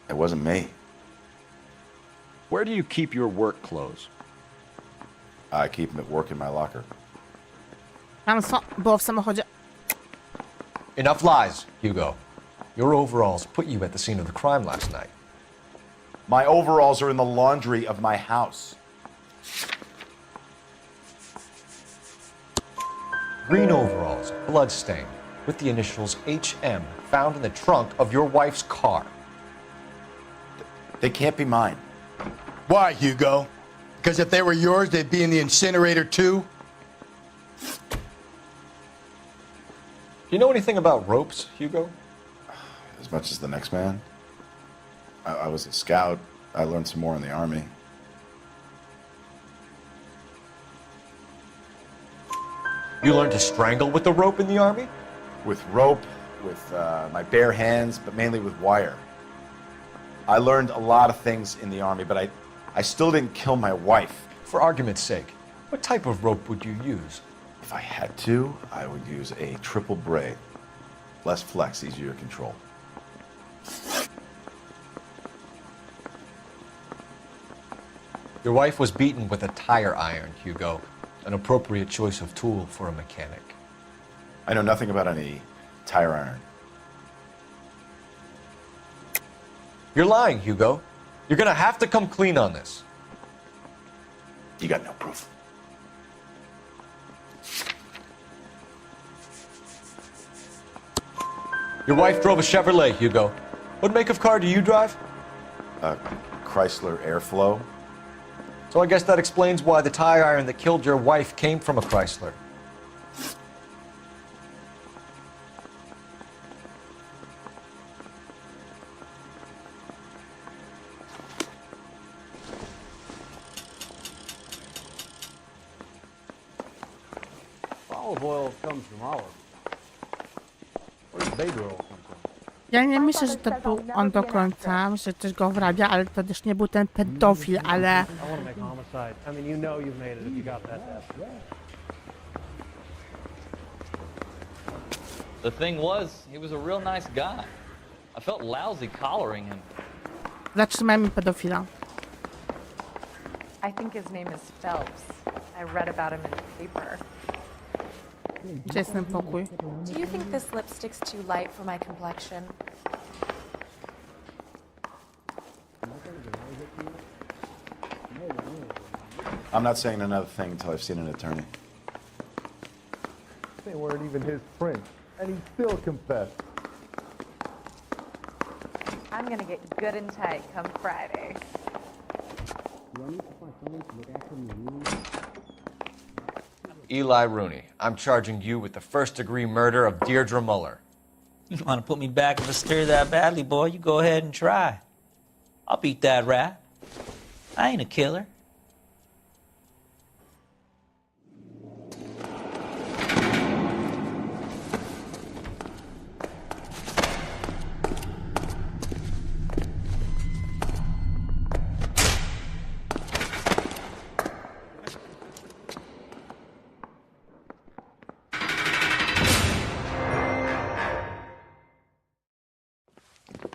It wasn't me. Where do you keep your work clothes? I keep them at work in my locker. Tam było w samochodzie. Enough lies, Hugo. Your overalls put you at the scene of the crime last night. My overalls are in the laundry of my house. Green overalls, bloodstained, with the initials HM found in the trunk of your wife's car. They can't be mine. Why, Hugo? Because if they were yours, they'd be in the incinerator too? Do you know anything about ropes, Hugo? As much as the next man. I was a scout. I learned some more in the army. You learned to strangle with the rope in the army? With rope, with my bare hands, but mainly with wire. I learned a lot of things in the army, but I still didn't kill my wife. For argument's sake, what type of rope would you use? If I had to, I would use a triple braid. Less flex, easier to control. Your wife was beaten with a tire iron, Hugo. An appropriate choice of tool for a mechanic. I know nothing about any tire iron. You're lying, Hugo. You're gonna have to come clean on this. You got no proof. Your wife drove a Chevrolet, Hugo. What make of car do you drive? A Chrysler Airflow. So I guess that explains why the tire iron that killed your wife came from a Chrysler. Olive oil comes from olive. Where does baby oil come from? Ja nie myślę, że to był on do końca. Myślę, że też go wrabia, ale to też nie był ten pedofil, ale... I want to make homicide. I mean, you know you've made it if you got that test. The thing was, he was a real nice guy. I felt lousy collaring him. Zatrzymajmy pedofila. I think his name is Phelps. I read about him in the paper. Gdzie jest ten pokój? Do you think this lipstick's too light for my complexion? I'm not saying another thing until I've seen an attorney. They weren't even his prints, and he still confessed. I'm gonna get good and tight come Friday. Eli Rooney, I'm charging you with the first-degree murder of Deirdre Muller. You want to put me back in the stir that badly, boy? You go ahead and try. I'll beat that rap. I ain't a killer.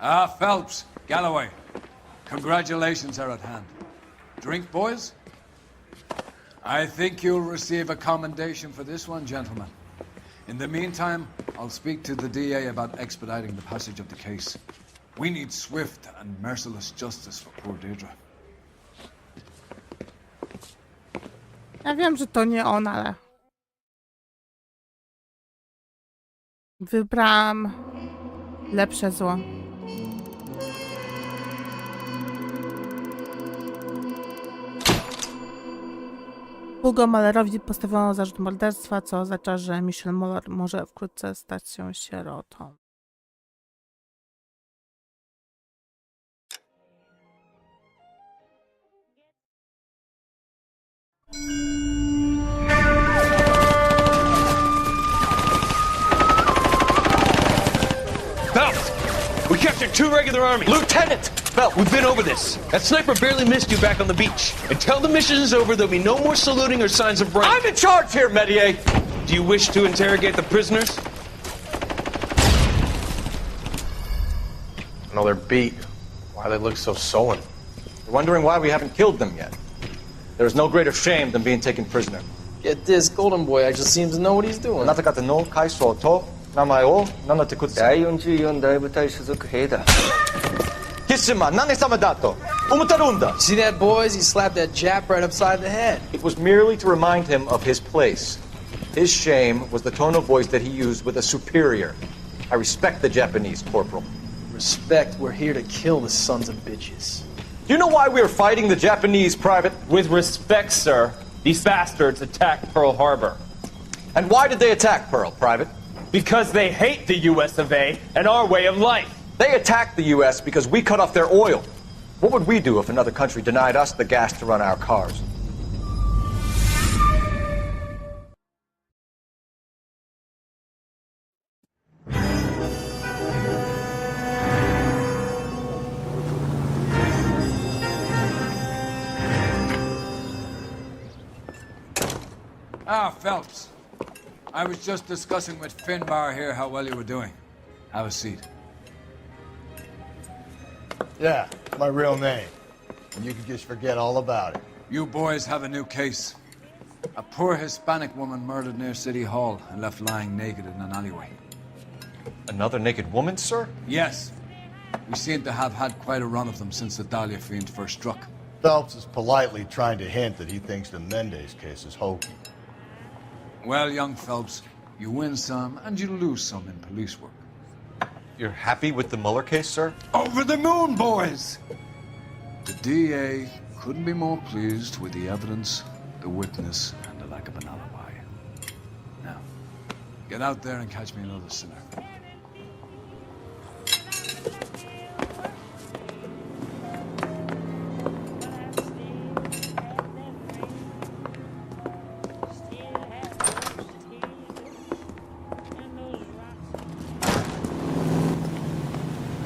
Ah, Phelps, Galloway. Congratulations are at hand. Drink, boys? I think you'll receive a commendation for this one, gentlemen. In the meantime, I'll speak to the DA about expediting the passage of the case. We need swift and merciless justice for poor Deirdre. Ja wiem, że to nie on, ale... Wybrałam lepsze zło. Hugo Mollerowi postawiono zarzut morderstwa, co oznacza, że Michelle Moller może wkrótce stać się sierotą. Phelps! We captured 2 regular armies. Lieutenant! Phelps, we've been over this. That sniper barely missed you back on the beach. Until the mission is over, there'll be no more saluting or signs of rank. I'm in charge here, Medier! Do you wish to interrogate the prisoners? No, they're beat. Why they look so sullen? They're wondering why we haven't killed them yet. There is no greater shame than being taken prisoner. Get this, Golden Boy actually seems to know what he's doing. あなた方の階層と名前を名乗ってください。第44大部隊所属兵だ。キスマ何様だと思ってるんだ。 See that, boys? He slapped that Jap right upside the head. It was merely to remind him of his place. His shame was the tone of voice that he used with a superior. I respect the Japanese, Corporal. Respect, we're here to kill the sons of bitches. Do you know why we are fighting the Japanese, Private? With respect, sir, these bastards attacked Pearl Harbor. And why did they attack Pearl, Private? Because they hate the US of A and our way of life. They attacked the U.S. because we cut off their oil. What would we do if another country denied us the gas to run our cars? Ah, Phelps. I was just discussing with Finbar here how well you were doing. Have a seat. Yeah, it's my real name. And you can just forget all about it. You boys have a new case. A poor Hispanic woman murdered near City Hall and left lying naked in an alleyway. Another naked woman, sir? Yes. We seem to have had quite a run of them since the Dahlia fiend first struck. Phelps is politely trying to hint that he thinks the Mendez case is hokey. Well, young Phelps, you win some and you lose some in police work. You're happy with the Mueller case, sir? Over the moon, boys! The DA couldn't be more pleased with the evidence, the witness, and the lack of an alibi. Now, get out there and catch me another sinner.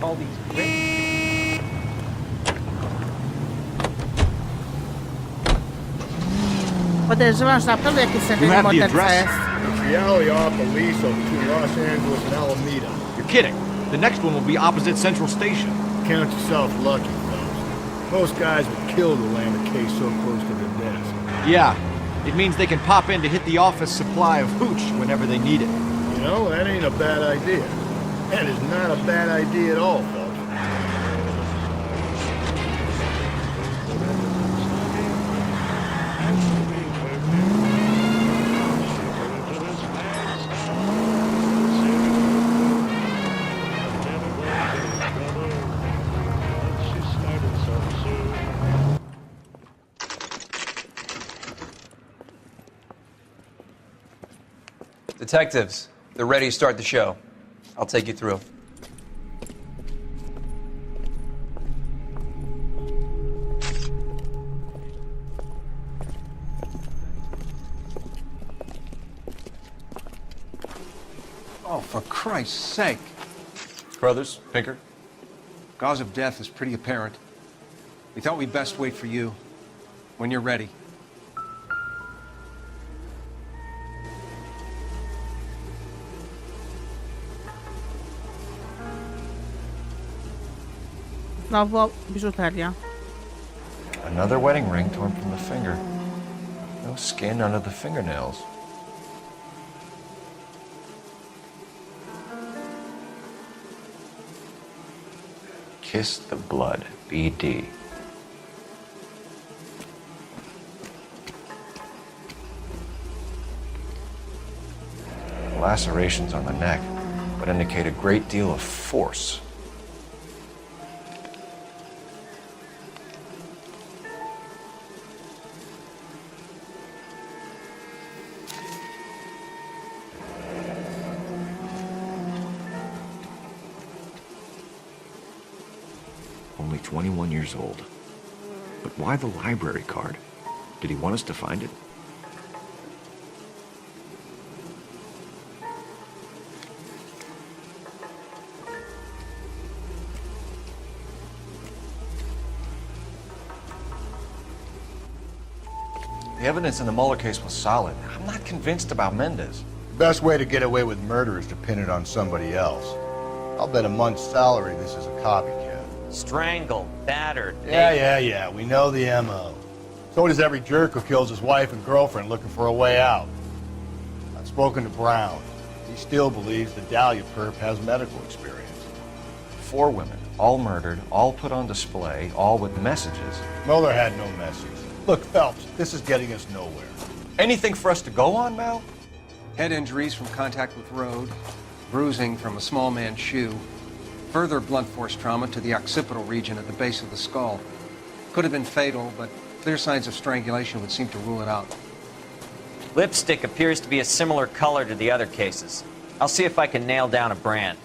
All these bricks. Podejrzewam, że na pewno jakiś seryjny morderca jest. The alley off Aliso between Los Angeles and Alameda. You're kidding. The next one will be opposite Central Station. Count yourself lucky, Phelps. Most guys would kill to land a case so close to their desk. Yeah, it means they can pop in to hit the office supply of hooch whenever they need it. You know, that ain't a bad idea. That is not a bad idea at all, Phelps. Detectives, they're ready to start the show. I'll take you through. Oh, for Christ's sake. Brothers, Pinker? Cause of death is pretty apparent. We thought we'd best wait for you. When you're ready. Znowu biżuteria. Another wedding ring torn from the finger. No skin under the fingernails. Kiss the blood, BD. Lacerations on the neck would indicate a great deal of force. Only 21 years old. But why the library card? Did he want us to find it? The evidence in the Mueller case was solid. I'm not convinced about Mendez. The best way to get away with murder is to pin it on somebody else. I'll bet a month's salary this is a copycat. Strangled, battered. Yeah. We know the M.O. So does every jerk who kills his wife and girlfriend looking for a way out. I've spoken to Brown. He still believes the Dahlia perp has medical experience. 4 women, all murdered, all put on display, all with messages. Mueller had no message. Look, Phelps, this is getting us nowhere. Anything for us to go on, Mal? Head injuries from contact with road, bruising from a small man's shoe, further blunt force trauma to the occipital region at the base of the skull. Could have been fatal, but clear signs of strangulation would seem to rule it out. Lipstick appears to be a similar color to the other cases. I'll see if I can nail down a brand.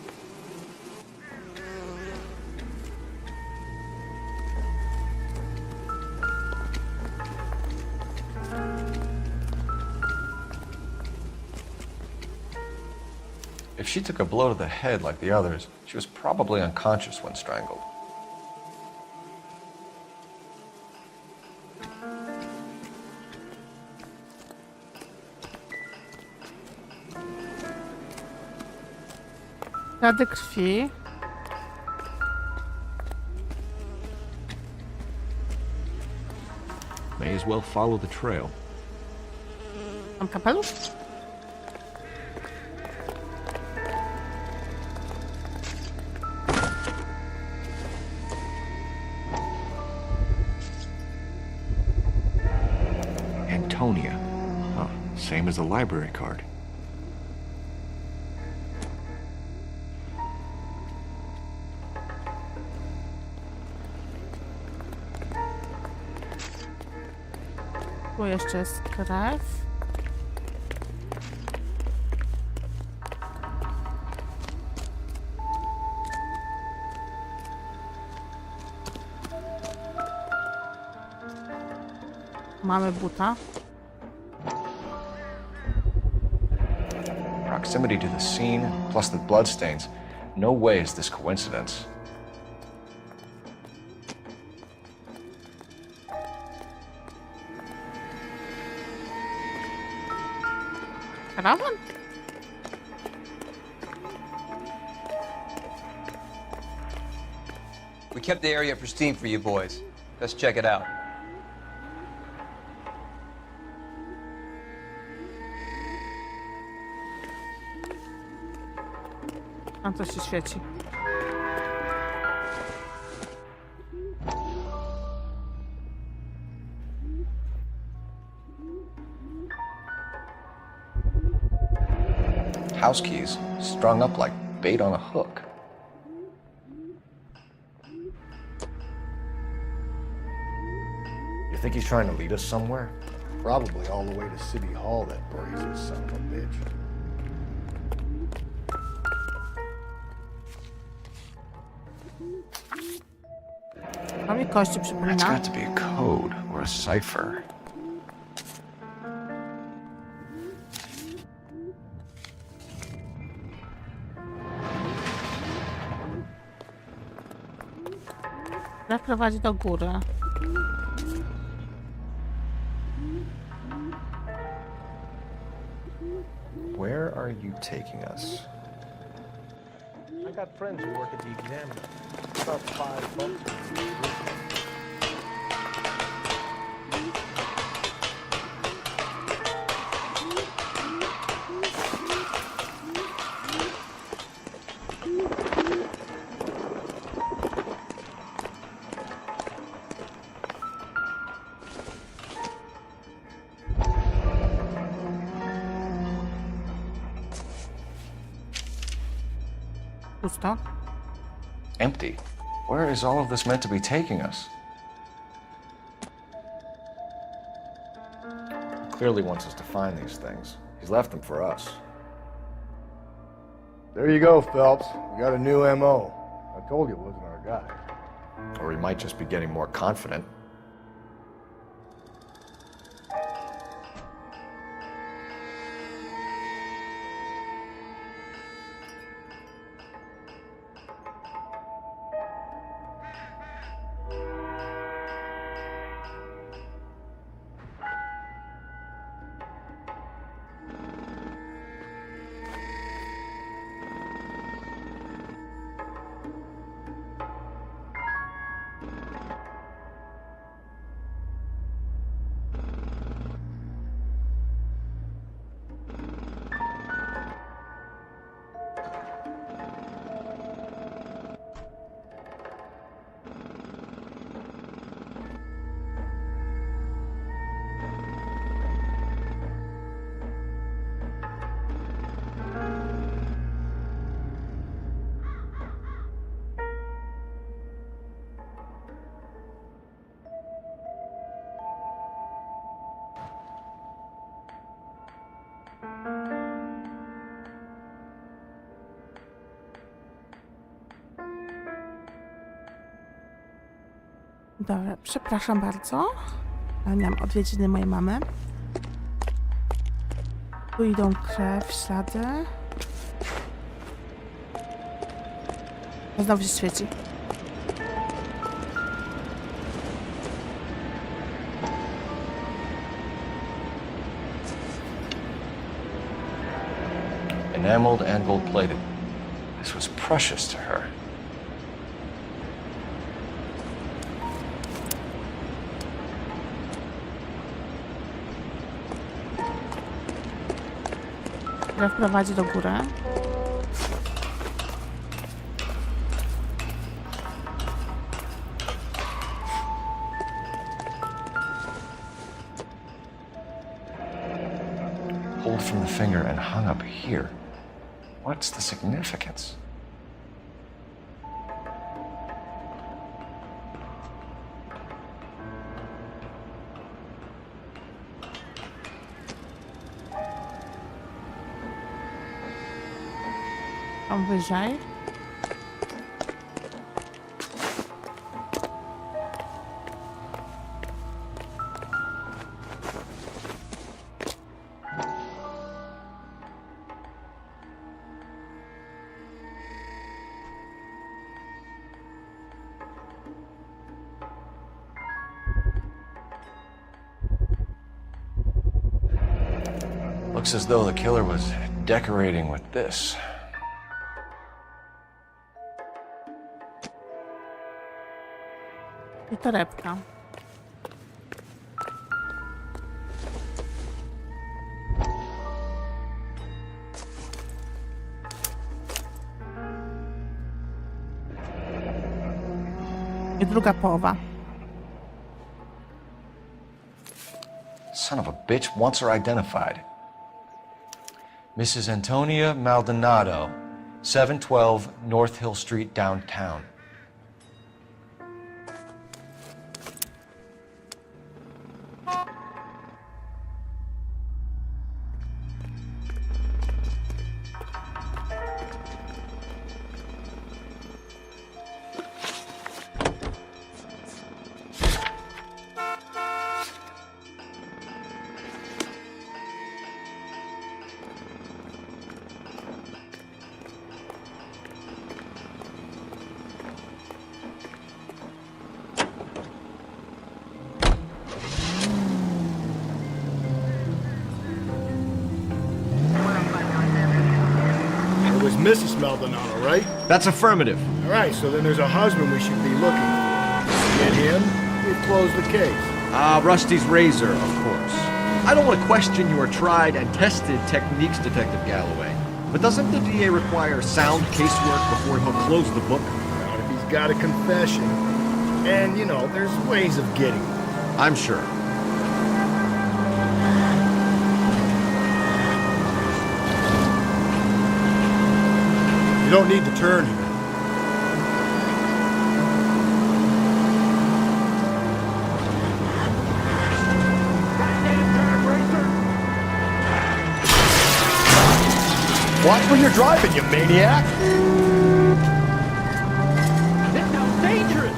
If she took a blow to the head like the others, she was probably unconscious when strangled. Ślady krwi. May as well follow the trail. Mam kapelusz? Antonia. Oh, same as the library card. Tu jeszcze jest krew. Mamy buta. Proximity to the scene, plus the bloodstains. No way is this coincidence. Karawan? We kept the area pristine for you boys. Let's check it out. Tam coś się świeci. House keys, strung up like bait on a hook. You think he's trying to lead us somewhere? Probably all the way to City Hall, that brazen son of a bitch. To mi kości That's przypomina. got to be a code or a cipher. Krew prowadzi do góry. Where are you taking us? I got friends who work at the Examiner. About $5. Pusto. Empty. Where is all of this meant to be taking us? He clearly wants us to find these things. He's left them for us. There you go, Phelps. We got a new M.O. I told you it wasn't our guy. Or he might just be getting more confident. Dobra, przepraszam bardzo. Ale miałam odwiedziny mojej mamy. Tu idą krew, ślady. Znowu się świeci. Enameled and gold-plated. This was precious to her. Która wprowadzi do góry. Pulled from the finger and hung up here. What's the significance? Tam wyżej. Looks as though the killer was decorating with this. I torebka. I druga połowa. Son of a bitch wants her identified. Mrs. Antonia Maldonado, 712 North Hill Street, downtown. Mrs. Maldonado, right? That's affirmative. All right, so then there's a husband we should be looking for. Get him, we've closed the case. Rusty's razor, of course. I don't want to question your tried and tested techniques, Detective Galloway. But doesn't the DA require sound casework before he'll close the book? Not if he's got a confession. And, you know, there's ways of getting it. I'm sure. You don't need to turn here. Watch where you're driving, you maniac! This sounds dangerous!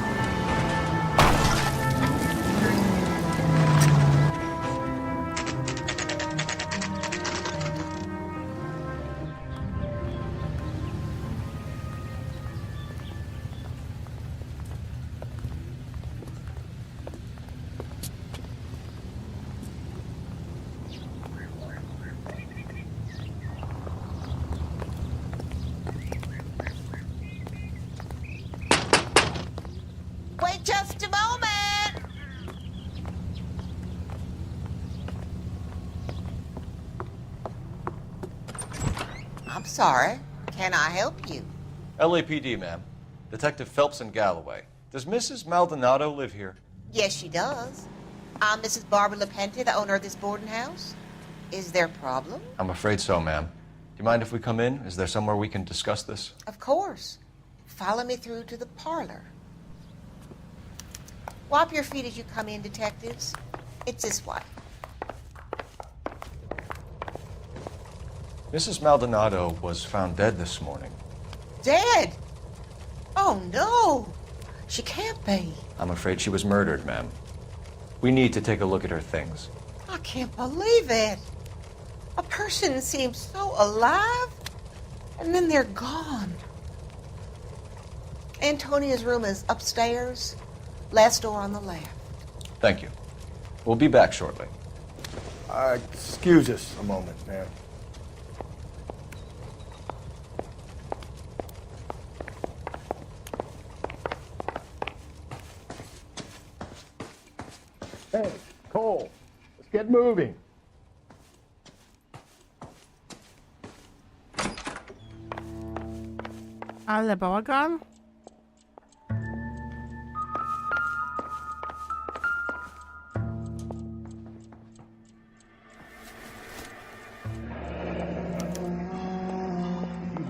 Just a moment. I'm sorry. Can I help you? LAPD, ma'am. Detective Phelps and Galloway. Does Mrs. Maldonado live here? Yes, she does. I'm Mrs. Barbara LaPente, the owner of this boarding house. Is there a problem? I'm afraid so, ma'am. Do you mind if we come in? Is there somewhere we can discuss this? Of course. Follow me through to the parlor. Wipe your feet as you come in, detectives. It's this way. Mrs. Maldonado was found dead this morning. Dead? Oh, no. She can't be. I'm afraid she was murdered, ma'am. We need to take a look at her things. I can't believe it. A person seems so alive, and then they're gone. Antonia's room is upstairs. Last door on the left. Thank you. We'll be back shortly. Excuse us a moment, ma'am. get moving. Ale bałagan.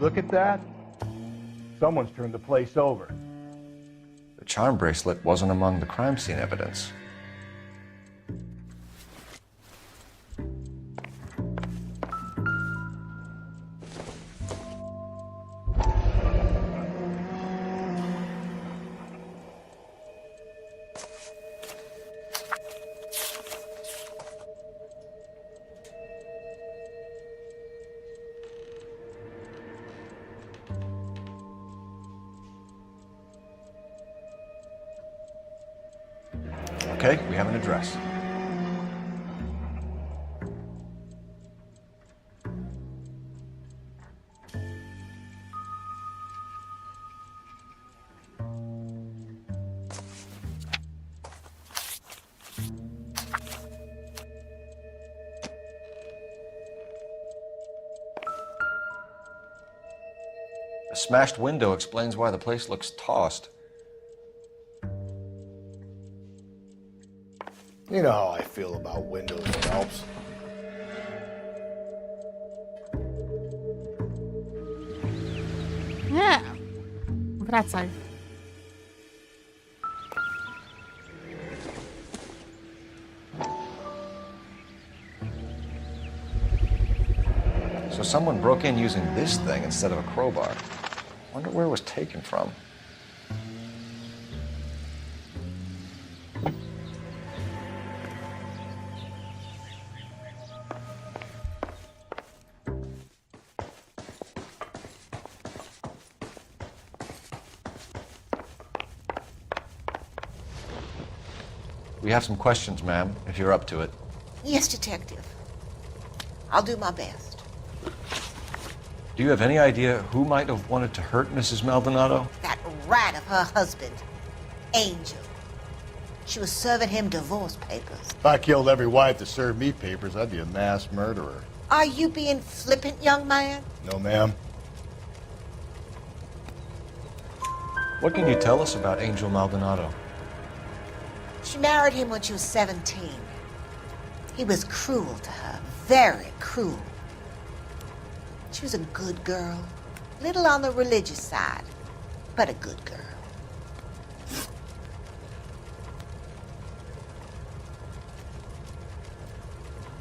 Look at that. Someone's turned the place over. The charm bracelet wasn't among the crime scene evidence. Okay, we have an address. A smashed window explains why the place looks tossed. You know how I feel about windows and helps. Nie. Wracaj. So someone broke in using this thing instead of a crowbar. Wonder where it was taken from. We have some questions, ma'am, if you're up to it. Yes, Detective. I'll do my best. Do you have any idea who might have wanted to hurt Mrs. Maldonado? That rat of her husband, Angel. She was serving him divorce papers. If I killed every wife to serve me papers, I'd be a mass murderer. Are you being flippant, young man? No, ma'am. What can you tell us about Angel Maldonado? She married him when she was 17. He was cruel to her, very cruel. She was a good girl, little on the religious side, but a good girl.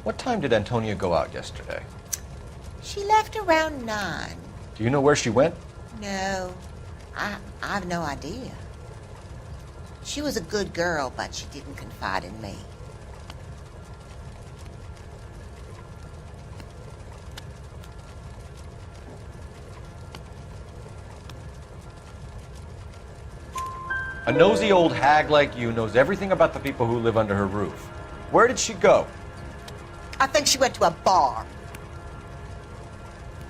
What time did Antonia go out yesterday? She left around 9. Do you know where she went? No, I've no idea. She was a good girl, but she didn't confide in me. A nosy old hag like you knows everything about the people who live under her roof. Where did she go? I think she went to a bar.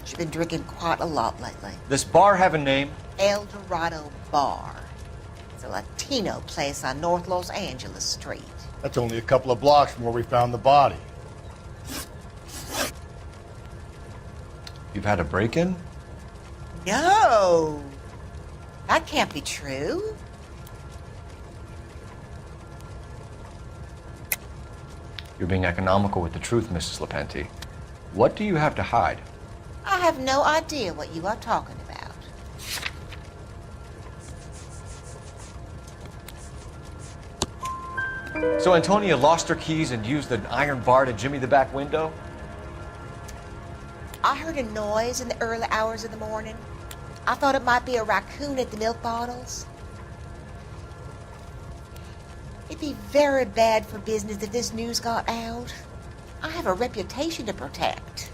She's been drinking quite a lot lately. This bar have a name? El Dorado Bar. It's a Latino place on North Los Angeles Street. That's only a couple of blocks from where we found the body. You've had a break-in? No! That can't be true. You're being economical with the truth, Mrs. Lepenti. What do you have to hide? I have no idea what you are talking about. So Antonia lost her keys and used an iron bar to jimmy the back window? I heard a noise in the early hours of the morning. I thought it might be a raccoon at the milk bottles. It'd be very bad for business if this news got out. I have a reputation to protect.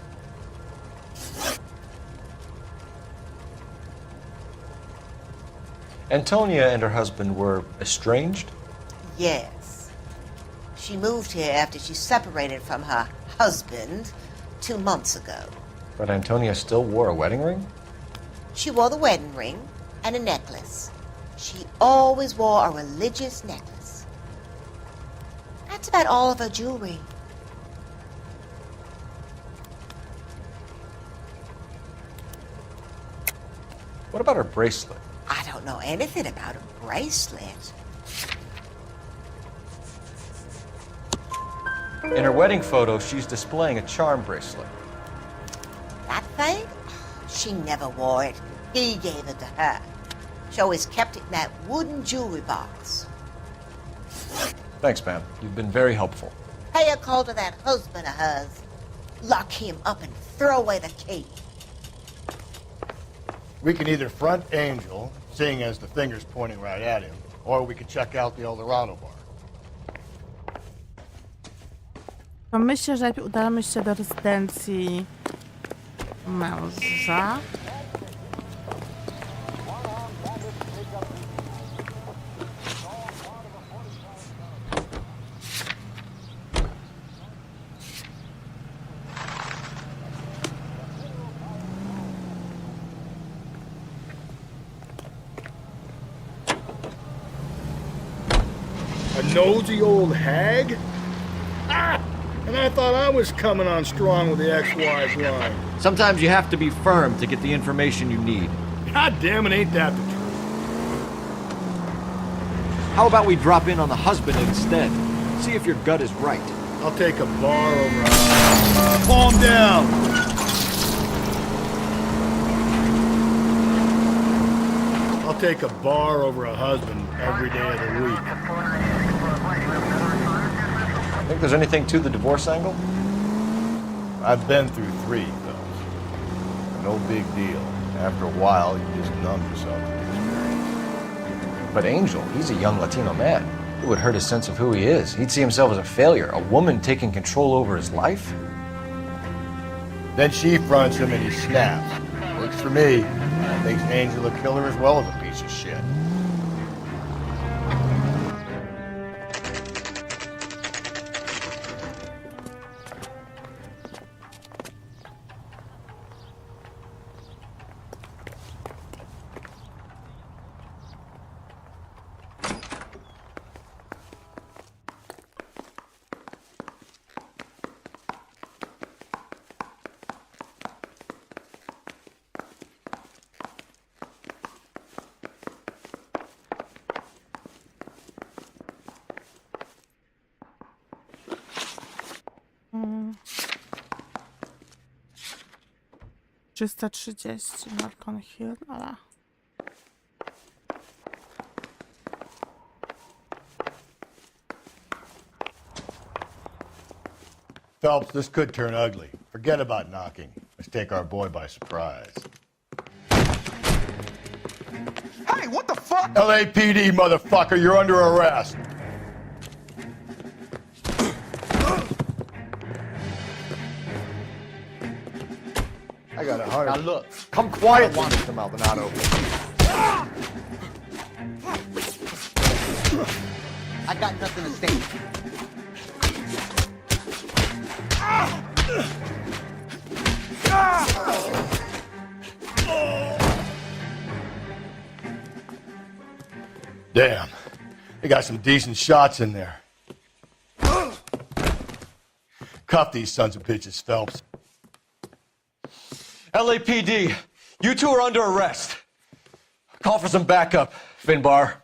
Antonia and her husband were estranged? Yes. She moved here after she separated from her husband 2 months ago. But Antonia still wore a wedding ring? She wore the wedding ring and a necklace. She always wore a religious necklace. That's about all of her jewelry. What about her bracelet? I don't know anything about a bracelet. In her wedding photo, she's displaying a charm bracelet. That thing? She never wore it. He gave it to her. She always kept it in that wooden jewelry box. Thanks, ma'am. You've been very helpful. Pay a call to that husband of hers. Lock him up and throw away the key. We can either front Angel, seeing as the finger's pointing right at him, or we could check out the Dorado bar. To myślę, że najpierw udamy się do rezydencji męża. A nosy old hag? Ah! And I thought I was coming on strong with the ex-wives line. Sometimes you have to be firm to get the information you need. God damn it, ain't that the truth? How about we drop in on the husband instead? See if your gut is right. I'll take a bar over. Calm down! I'll take a bar over a husband every day of the week. Think there's anything to the divorce angle? I've been through 3, though. No big deal. After a while, you just numb yourself to the experience. But Angel, he's a young Latino man. It would hurt his sense of who he is. He'd see himself as a failure. A woman taking control over his life? Then she fronts him and he snaps. Works for me. Makes Angel a killer as well as a piece of shit. Hmm. 330 Marcon Hill, ale... Phelps, this could turn ugly. Forget about knocking. Let's take our boy by surprise. Hey, what the fuck? LAPD, motherfucker, you're under arrest. I got a heart. Now look, Come quiet. Mr. Maldonado. I got nothing to say. Damn. They got some decent shots in there. Cuff these sons of bitches, Phelps. LAPD, you two are under arrest. Call for some backup, Finbar.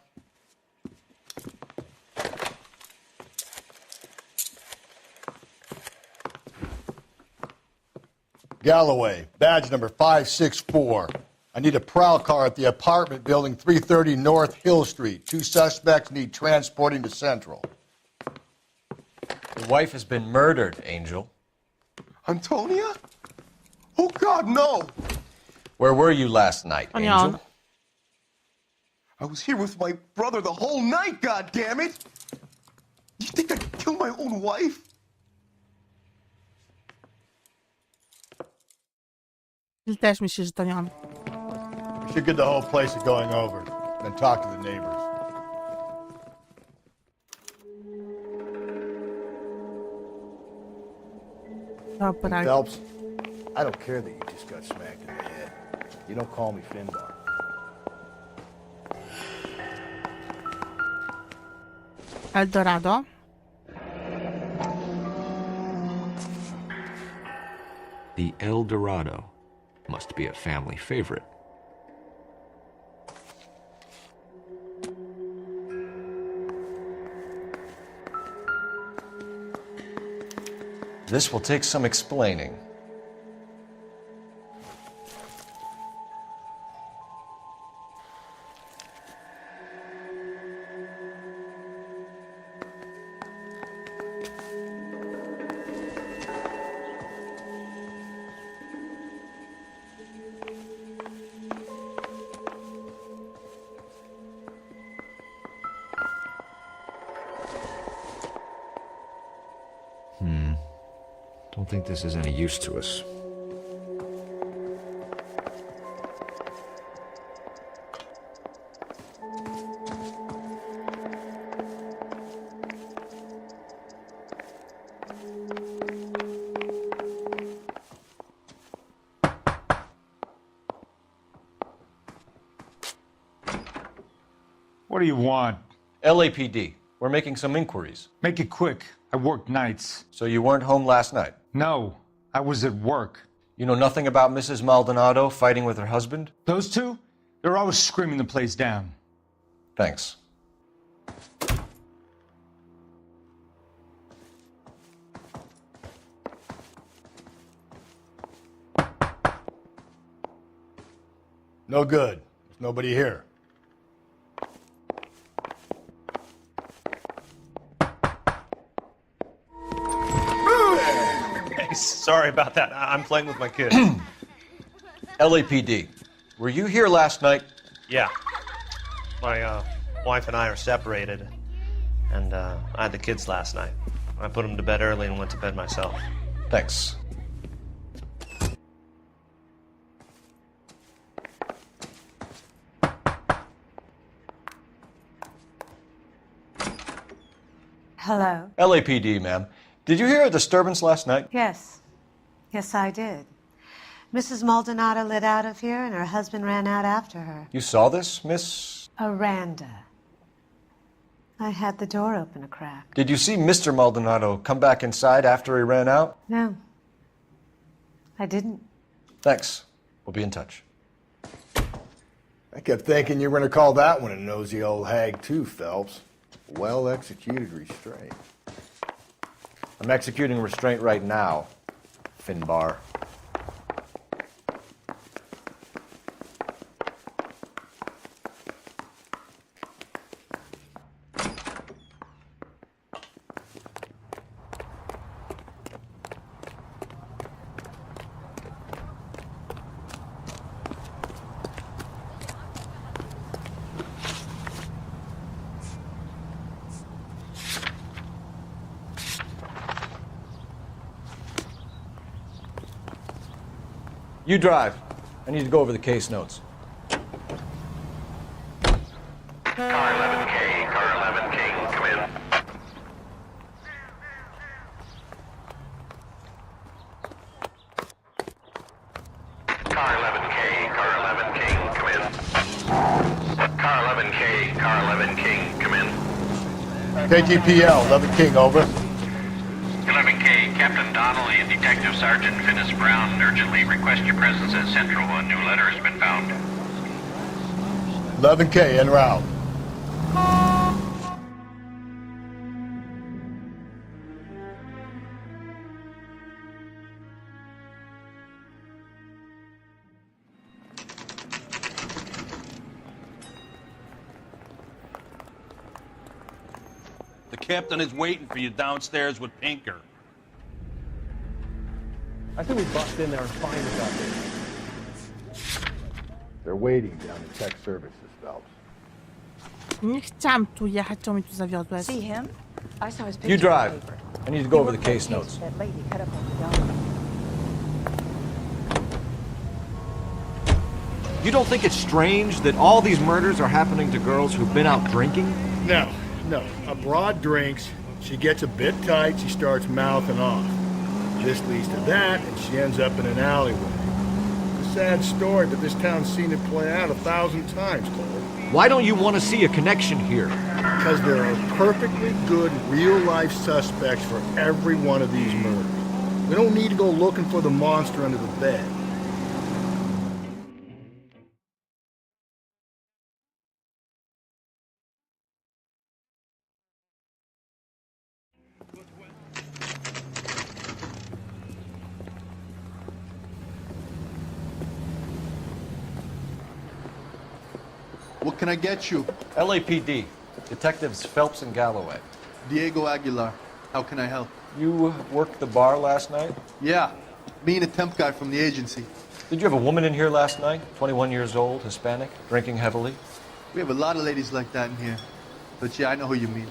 Galloway, badge number 564. I need a prowl car at the apartment building 330 North Hill Street. 2 suspects need transporting to Central. Your wife has been murdered, Angel. Antonia? Oh, God, no! Where were you last night, Angel? I was here with my brother the whole night, God damn it! You think I'd kill my own wife? Też myślę, że to nie on. We should get the whole place to going over, then talk to the neighbors. Dobra. Phelps, I don't care that you just got smacked in the head. You don't call me Finbar. El Dorado. The El Dorado must be a family favorite. This will take some explaining. Don't think this is any use to us. What do you want? LAPD. We're making some inquiries. Make it quick. I work nights. So you weren't home last night? No, I was at work. You know nothing about Mrs. Maldonado fighting with her husband? Those two? They're always screaming the place down. Thanks. No good. There's nobody here. Sorry about that. I'm playing with my kids. LAPD. Were you here last night? Yeah. My wife and I are separated, and I had the kids last night. I put them to bed early and went to bed myself. Thanks. Hello? LAPD, ma'am. Did you hear a disturbance last night? Yes. Yes, I did. Mrs. Maldonado lit out of here, and her husband ran out after her. You saw this, Miss? Aranda. I had the door open a crack. Did you see Mr. Maldonado come back inside after he ran out? No. I didn't. Thanks. We'll be in touch. I kept thinking you were going to call that one a nosy old hag too, Phelps. Well-executed restraint. I'm executing restraint right now, Finbar. You drive. I need to go over the case notes. Car 11K, car 11K, come in. Car 11K, car 11K, come in. Car 11K, car 11K, come in. KTPL, 11 King, over. 11K, Captain Donnelly and Detective Sergeant Finis Brown urgently request your presence at Central. A new letter has been found. 11K, en route. The captain is waiting for you downstairs with Pinker. I think we bust in there and find us out there. They're waiting down in tech services, Phelps. Nie chciałam tu jechać, czemu mi tu zawiodłeś? See him? I saw his picture. You in the drive. paper. I need to go over the case notes. That lady cut up on the dog. You don't think it's strange that all these murders are happening to girls who've been out drinking? No. A broad drinks, she gets a bit tight, she starts mouthing off. This leads to that, and she ends up in an alleyway. It's a sad story, but this town's seen it play out 1,000 times, Cole. Why don't you want to see a connection here? Because there are perfectly good real-life suspects for every one of these murders. We don't need to go looking for the monster under the bed. What can I get you? LAPD. Detectives Phelps and Galloway. Diego Aguilar. How can I help? You worked the bar last night? Yeah. Me and a temp guy from the agency. Did you have a woman in here last night? 21 years old, Hispanic, drinking heavily? We have a lot of ladies like that in here. But yeah, I know who you mean.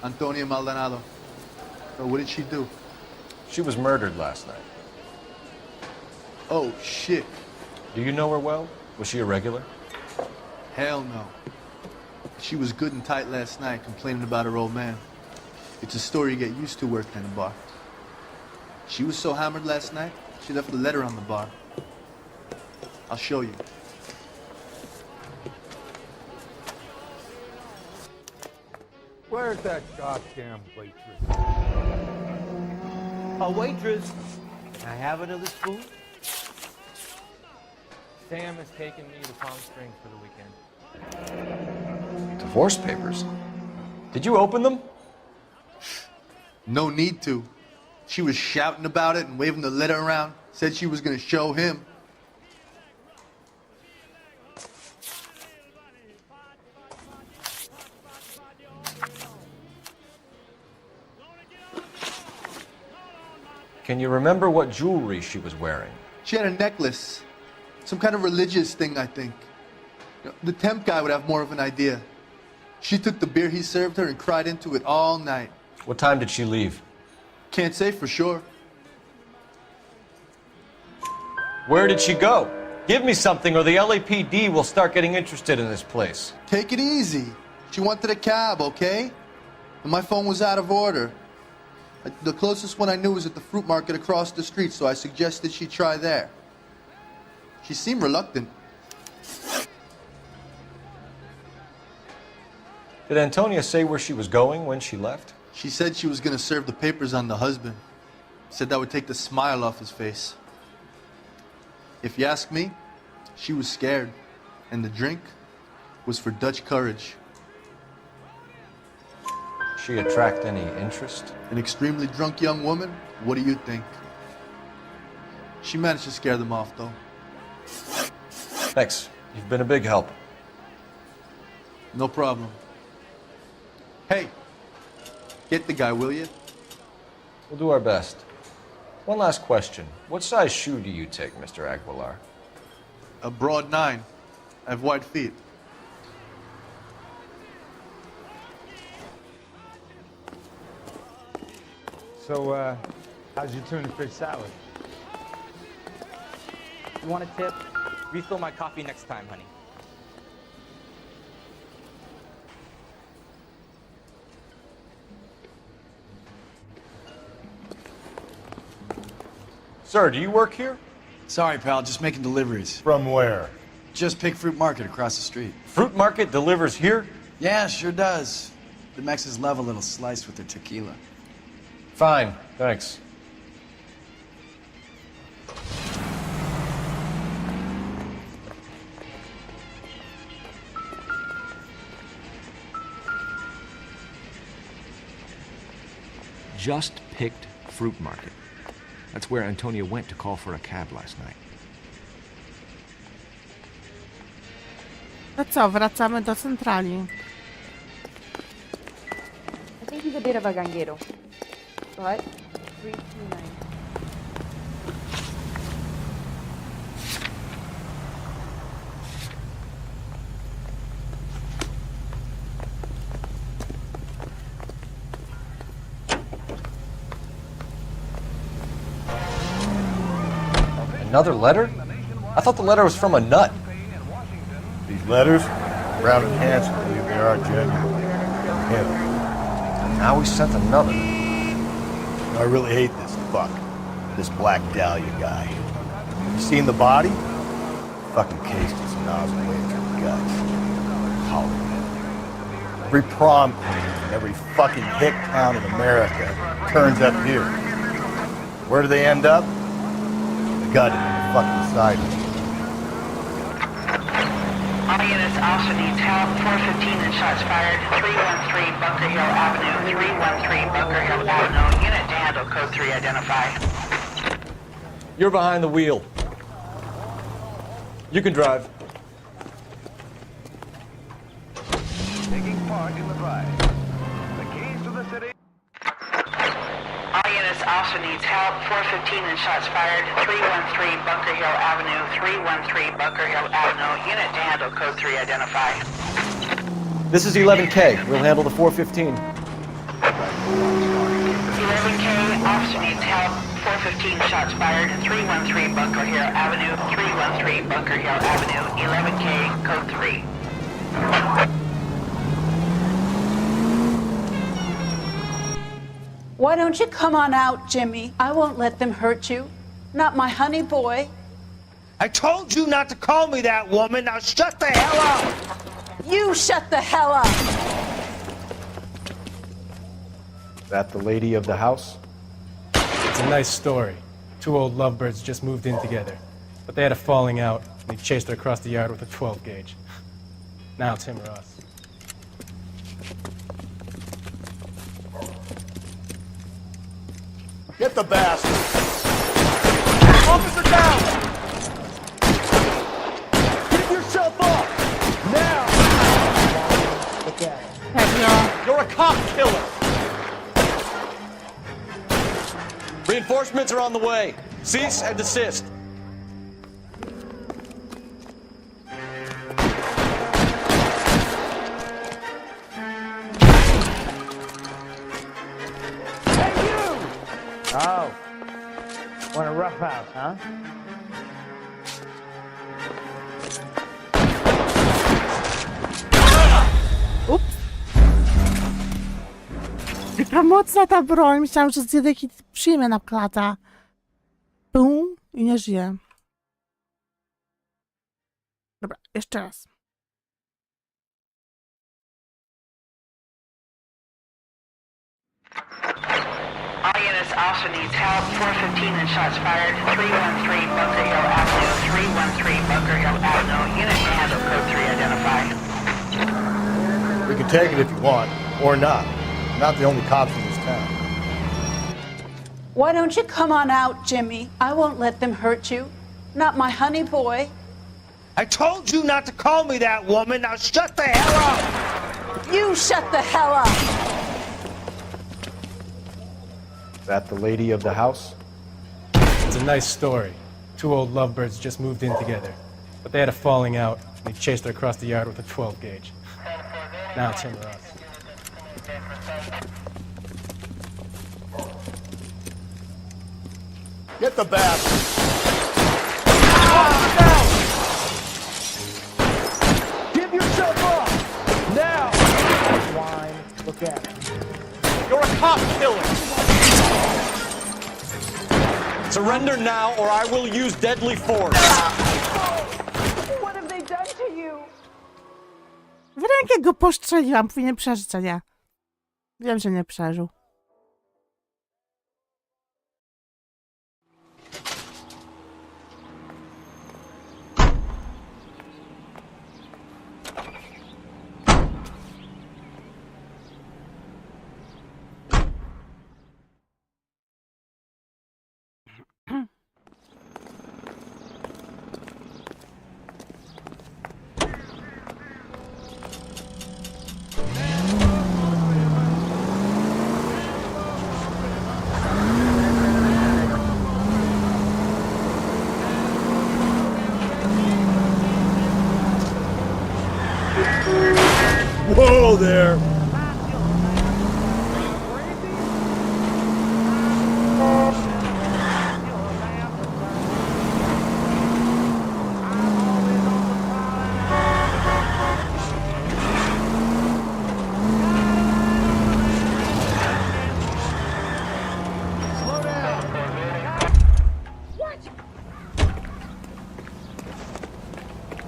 Antonia Maldonado. So what did she do? She was murdered last night. Oh, shit. Do you know her well? Was she a regular? Hell no. She was good and tight last night, complaining about her old man. It's a story you get used to working in a bar. She was so hammered last night, she left a letter on the bar. I'll show you. Where's that goddamn waitress? A waitress? Can I have another spoon? Sam has taken me to Palm Springs for the weekend. Divorce papers? Did you open them? No need to. She was shouting about it and waving the letter around. Said she was gonna show him. Can you remember what jewelry she was wearing? She had a necklace. Some kind of religious thing, I think. The temp guy would have more of an idea. She took the beer he served her and cried into it all night. What time did she leave? Can't say for sure. Where did she go? Give me something or the LAPD will start getting interested in this place. Take it easy. She wanted a cab, okay? And my phone was out of order. The closest one I knew was at the fruit market across the street, so I suggested she try there. She seemed reluctant. Did Antonia say where she was going when she left? She said she was going to serve the papers on the husband. Said that would take the smile off his face. If you ask me, she was scared. And the drink was for Dutch courage. She attract any interest? An extremely drunk young woman? What do you think? She managed to scare them off, though. Thanks. You've been a big help. No problem. Hey, get the guy, will you? We'll do our best. One last question. What size shoe do you take, Mr. Aguilar? A broad 9. I have wide feet. So, how's your tuna fish salad? You want a tip? Refill my coffee next time, honey. Sir, do you work here? Sorry, pal, just making deliveries. From where? Just Pig Fruit Market across the street. Fruit Market delivers here? Yeah, sure does. The Mexes love a little slice with their tequila. Fine, thanks. Just picked Fruit Market. That's where Antonia went to call for a cab last night. To co, wracamy do centrali. I think he's a bit of a ganguero. But 329. Another letter? I thought the letter was from a nut. These letters, Brown and Hanson believe they are genuine. Him. And now we sent another. I really hate this fuck. This Black Dahlia guy. You seen the body? Fucking cased his nozzle way into the guts. Hollywood. Every prom queen in every fucking hick town in America turns up here. Where do they end up? The gut in the fucking sidewalk. All units, officer needs help. 415 and shots fired. 313 Bunker Hill Avenue. 313 Bunker Hill Avenue. Unit to handle code 3 identify. You're behind the wheel. You can drive. car in the drive. The keys to the city. All units, officer needs help. 415 and shots fired. 313 Bunker Hill Avenue. 313 Bunker Hill Avenue. Unit to handle code 3 identify. This is 11K. We'll handle the 415. 11K, officer needs help. 415 shots fired. 313 Bunker Hill Avenue. 313 Bunker Hill Avenue. 11K, code 3. Why don't you come on out, Jimmy? I won't let them hurt you. Not my honey boy. I told you not to call me that, woman. Now shut the hell up! You shut the hell up! That the lady of the house? It's a nice story. Two old lovebirds just moved in together. But they had a falling out, and he chased her across the yard with a 12 gauge. Now it's him or us. Get the bastard! Officer down! Give yourself up! Now! You're a cop killer! Reinforcements are on the way. Cease and desist. Oh. Want a rough house, huh? Ups. Jaka mocna ta broń. Myślałam, że zjedę jakiś przyjemny na klata. Bum i nie żyje. Dobra, jeszcze raz. All units, officer needs help. 415 and shots fired. 313 Bunker Hill Avenue. 313 Bunker Hill Avenue. Unit to handle code 3 identify. We can take it if you want, or not. We're not the only cops in this town. Why don't you come on out, Jimmy? I won't let them hurt you. Not my honey boy. I told you not to call me that, woman. Now shut the hell up! You shut the hell up! That the lady of the house? It's a nice story. Two old lovebirds just moved in together. But they had a falling out, and he chased her across the yard with a 12 gauge. Now it's him or us. Get the bastard! Give yourself up! Now! Wine, look at it. You're a cop killer! Surrender now, or I will use deadly force. What have they done to you? W rękę go postrzeliłam. Powinien przeżyć, co nie? Wiem, że nie przeżył. Whoa there!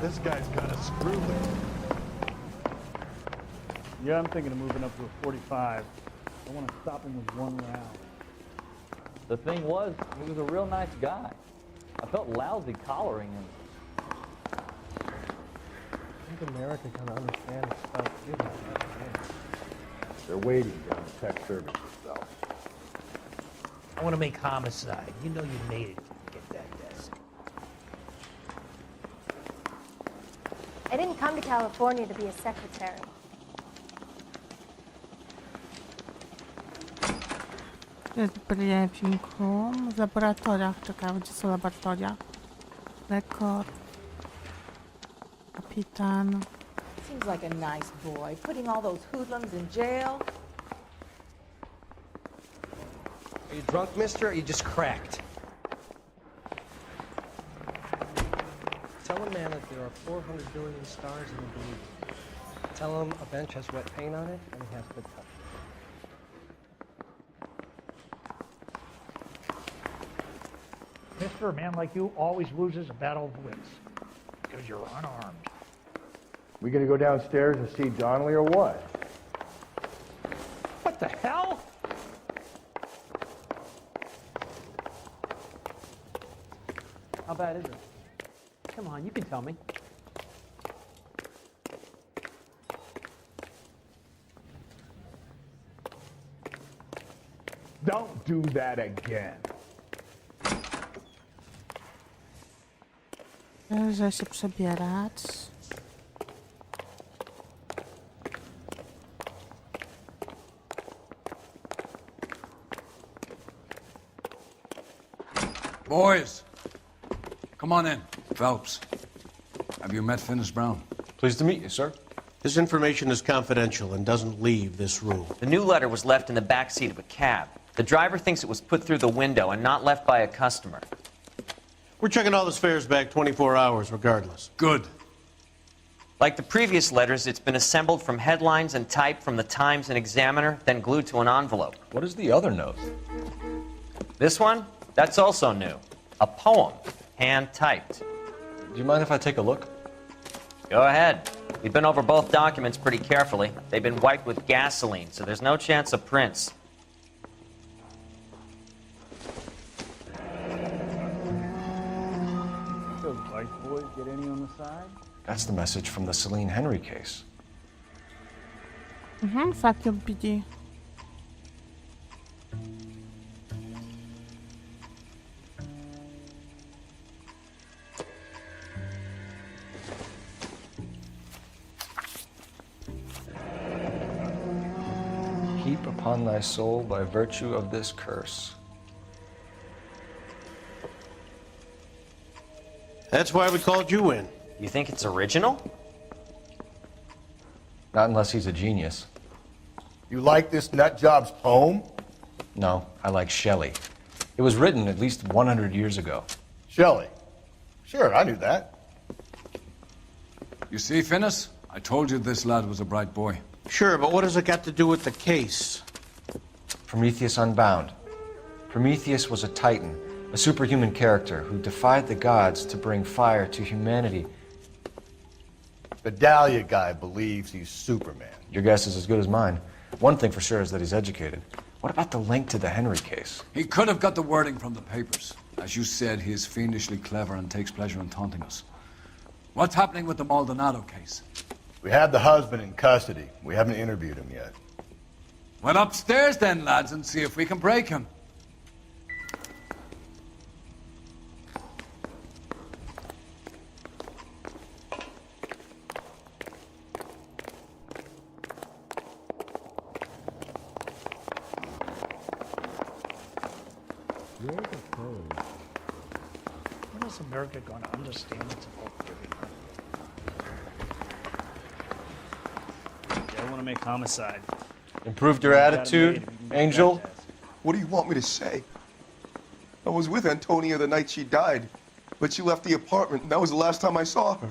This guy's got a screw loose. Yeah, I'm thinking of moving up to a 45. I want to stop him with one round. The thing was, he was a real nice guy. I felt lousy collaring him. I think America can understand itself too. They're waiting down the tech service itself. I want to make homicide. You know you made it to get that desk. I didn't come to California to be a secretary. Jest briefingum. W laboratoriach, czekaj, gdzie są laboratoria? Rekord. Kapitan. Seems like a nice boy, putting all those hoodlums in jail. Are you drunk, mister, or you just cracked? Tell a man that there are 400 billion stars in the universe. Tell him a bench has wet paint on it, and he has to touch it. Mister, a man like you always loses a battle of wits. Because you're unarmed. We gonna go downstairs and see Donnelly or what? What the hell? How bad is it? Come on, you can tell me. Don't do that again. Że się przebierać. Boys, come on in. Phelps, have you met Finis Brown? Pleased to meet you, sir. This information is confidential and doesn't leave this room. The new letter was left in the back seat of a cab. The driver thinks it was put through the window and not left by a customer. We're checking all his fares back 24 hours regardless. Good. Like the previous letters, it's been assembled from headlines and typed from the Times and Examiner, then glued to an envelope. What is the other note? This one? That's also new. A poem, hand-typed. Do you mind if I take a look? Go ahead. We've been over both documents pretty carefully. They've been wiped with gasoline, so there's no chance of prints. Those white boys get any on the side? That's the message from the Celine Henry case. Fuck you, BD. Heap upon thy soul by virtue of this curse. That's why we called you in. You think it's original? Not unless he's a genius. You like this nutjob's poem? No, I like Shelley. It was written at least 100 years ago. Shelley? Sure, I knew that. You see, Finis? I told you this lad was a bright boy. Sure, but what has it got to do with the case? Prometheus Unbound. Prometheus was a titan, a superhuman character who defied the gods to bring fire to humanity. The Dahlia guy believes he's Superman. Your guess is as good as mine. One thing for sure is that he's educated. What about the link to the Henry case? He could have got the wording from the papers. As you said, he is fiendishly clever and takes pleasure in taunting us. What's happening with the Maldonado case? We have the husband in custody. We haven't interviewed him yet. Well, upstairs then, lads, and see if we can break him. When is America going to understand it's about giving? I want to make homicide. Improved your attitude, Angel? What do you want me to say? I was with Antonia the night she died, but she left the apartment, and that was the last time I saw her.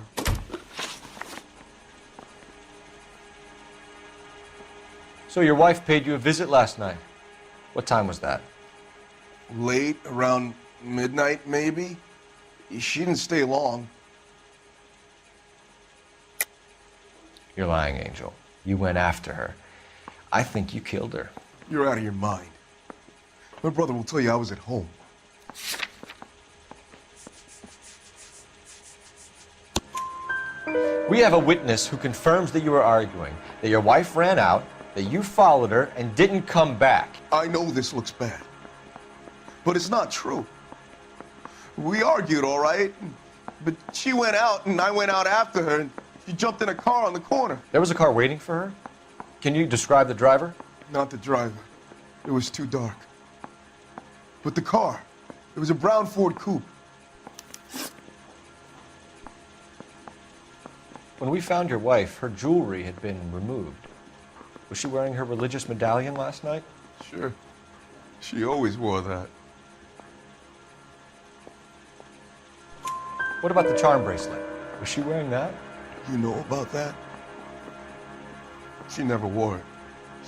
So your wife paid you a visit last night. What time was that? Late, around midnight, maybe. She didn't stay long. You're lying, Angel. You went after her. I think you killed her. You're out of your mind. My brother will tell you I was at home. We have a witness who confirms that you were arguing, that your wife ran out, that you followed her and didn't come back. I know this looks bad, but it's not true. We argued, all right, but she went out and I went out after her and she jumped in a car on the corner. There was a car waiting for her? Can you describe the driver? Not the driver. It was too dark. But the car, it was a brown Ford coupe. When we found your wife, her jewelry had been removed. Was she wearing her religious medallion last night? Sure. She always wore that. What about the charm bracelet? Was she wearing that? You know about that? She never wore it.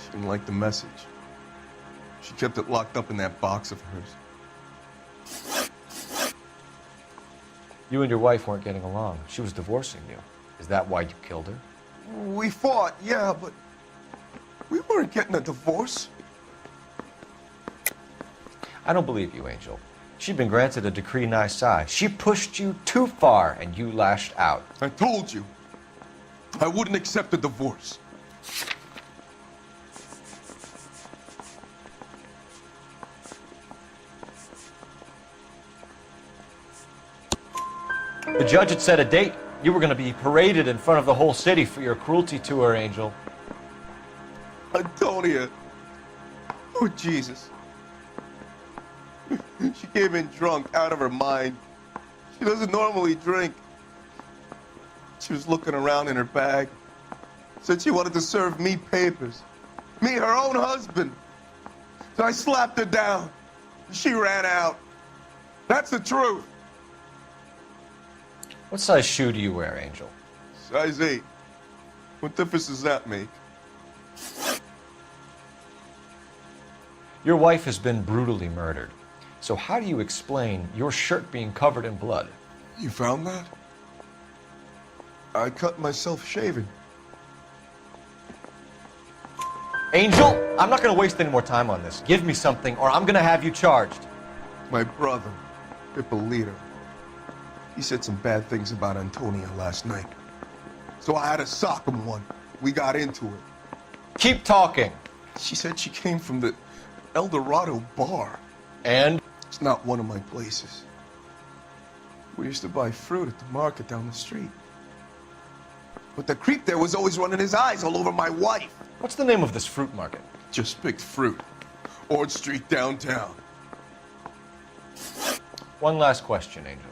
She didn't like the message. She kept it locked up in that box of hers. You and your wife weren't getting along. She was divorcing you. Is that why you killed her? We fought, yeah, but we weren't getting a divorce. I don't believe you, Angel. She'd been granted a decree nisi. She pushed you too far, and you lashed out. I told you, I wouldn't accept a divorce. The judge had set a date. You were going to be paraded in front of the whole city for your cruelty to her, Angel. Antonia. Oh, Jesus. She came in drunk, out of her mind. She doesn't normally drink. She was looking around in her bag. Said she wanted to serve me papers. Me, her own husband. So I slapped her down. She ran out. That's the truth. What size shoe do you wear, Angel? Size 8. What difference does that make? Your wife has been brutally murdered. So how do you explain your shirt being covered in blood? You found that? I cut myself shaving. Angel, I'm not going to waste any more time on this. Give me something or I'm going to have you charged. My brother, Ippolito, he said some bad things about Antonia last night. So I had to sock him one. We got into it. Keep talking. She said she came from the El Dorado bar. And? It's not one of my places. We used to buy fruit at the market down the street. But the creep there was always running his eyes all over my wife. What's the name of this fruit market? Just picked fruit. Ord Street downtown. One last question, Angel.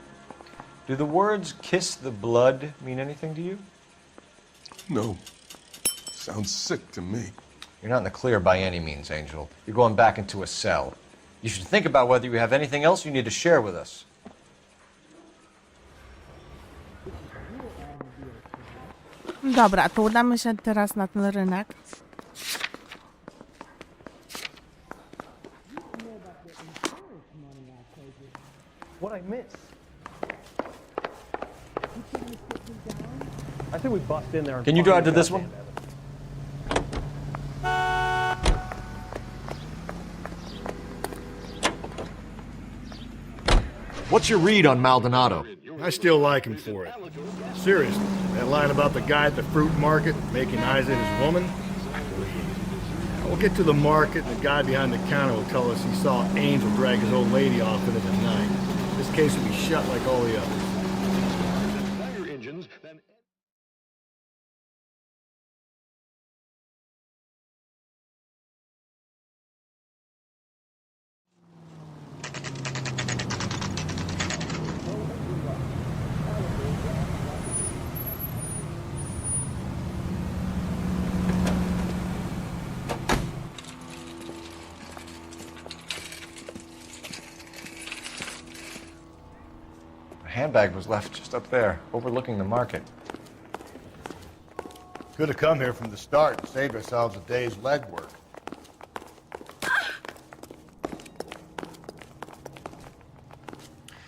Do the words kiss the blood mean anything to you? No. Sounds sick to me. You're not in the clear by any means, Angel. You're going back into a cell. You should think about whether you have anything else you need to share with us. Dobra, to udamy się teraz na ten rynek. What I miss? I think we bust in there and Can you drive to this one? What's your read on Maldonado? I still like him for it. Seriously, that line about the guy at the fruit market making eyes at his woman? We'll get to the market and the guy behind the counter will tell us he saw Angel drag his old lady off into the night. This case will be shut like all the others. Handbag was left just up there, overlooking the market. Could have come here from the start and saved ourselves a day's legwork.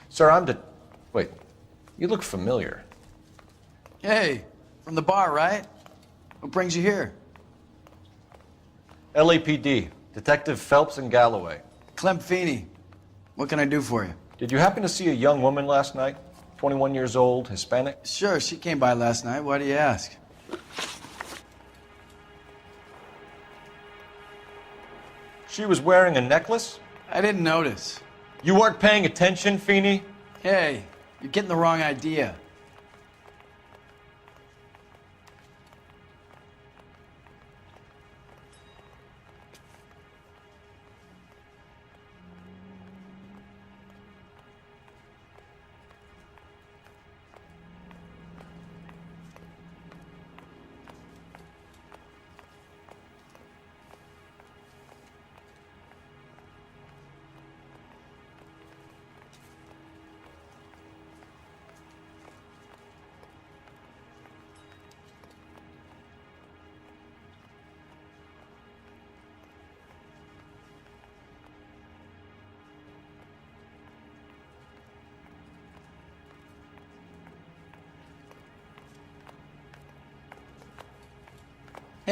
Sir, Wait, you look familiar. Hey, from the bar, right? What brings you here? LAPD, Detective Phelps and Galloway. Clem Feeney. What can I do for you? Did you happen to see a young woman last night? 21 years old, Hispanic? Sure, she came by last night. Why do you ask? She was wearing a necklace? I didn't notice. You weren't paying attention, Feeney? Hey, you're getting the wrong idea.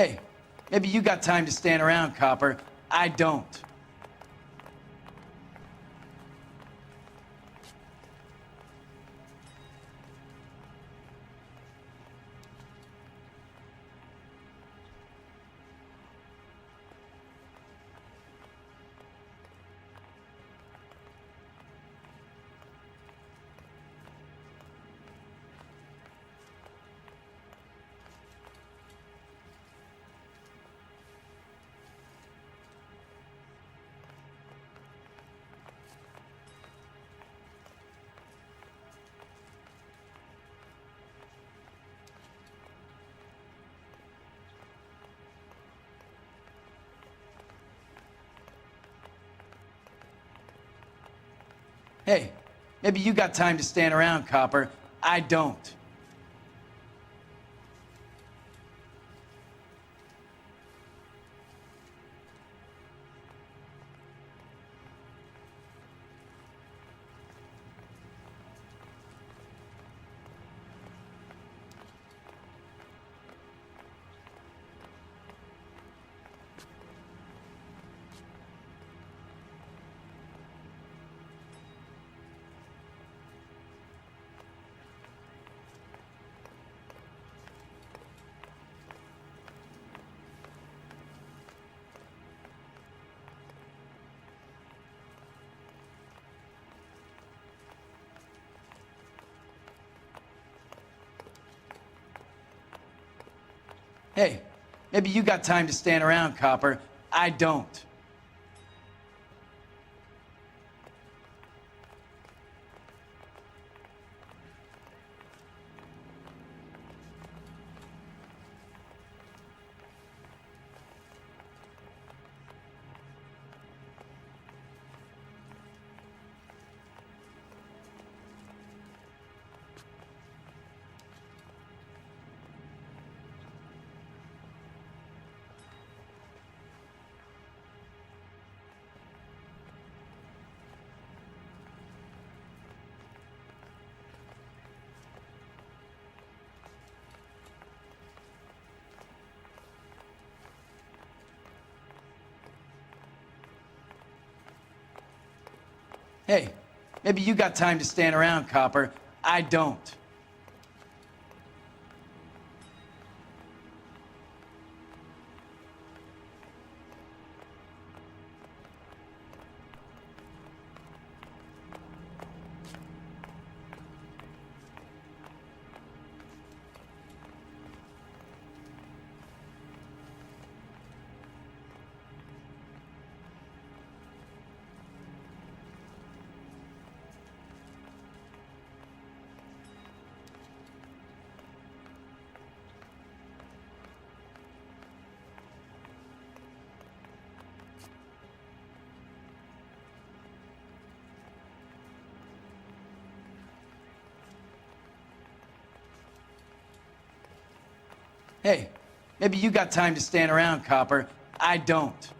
Hey, maybe you got time to stand around, copper. I don't. Hey, maybe you got time to stand around, copper. I don't. Hey, maybe you got time to stand around, copper. I don't. Hey, maybe you got time to stand around, copper. I don't. Hey, maybe you got time to stand around, copper. I don't.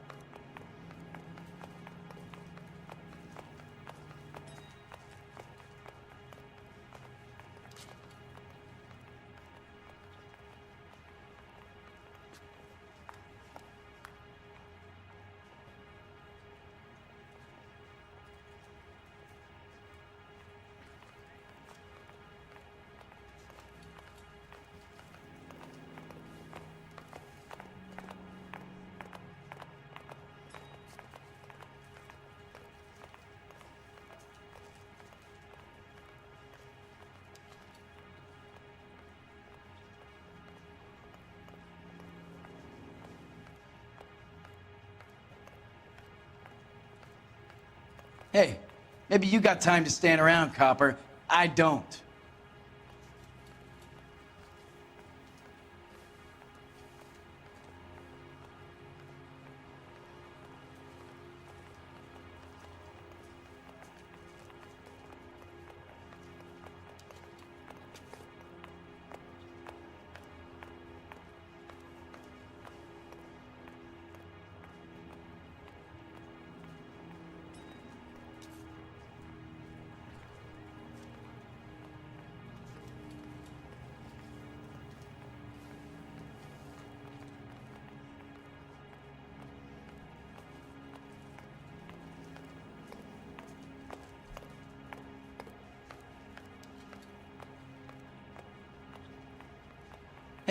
Hey, maybe you got time to stand around, copper. I don't.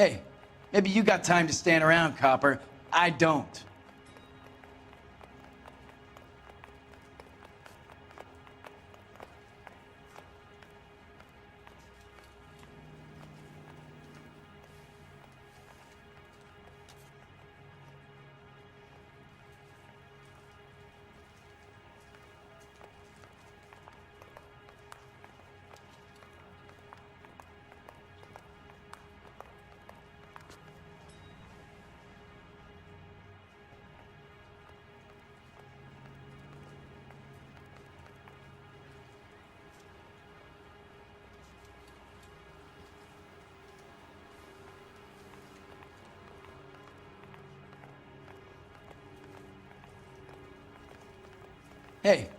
Hey, maybe you got time to stand around, copper. I don't. Hey,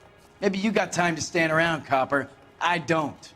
maybe you got time to stand around, copper. I don't.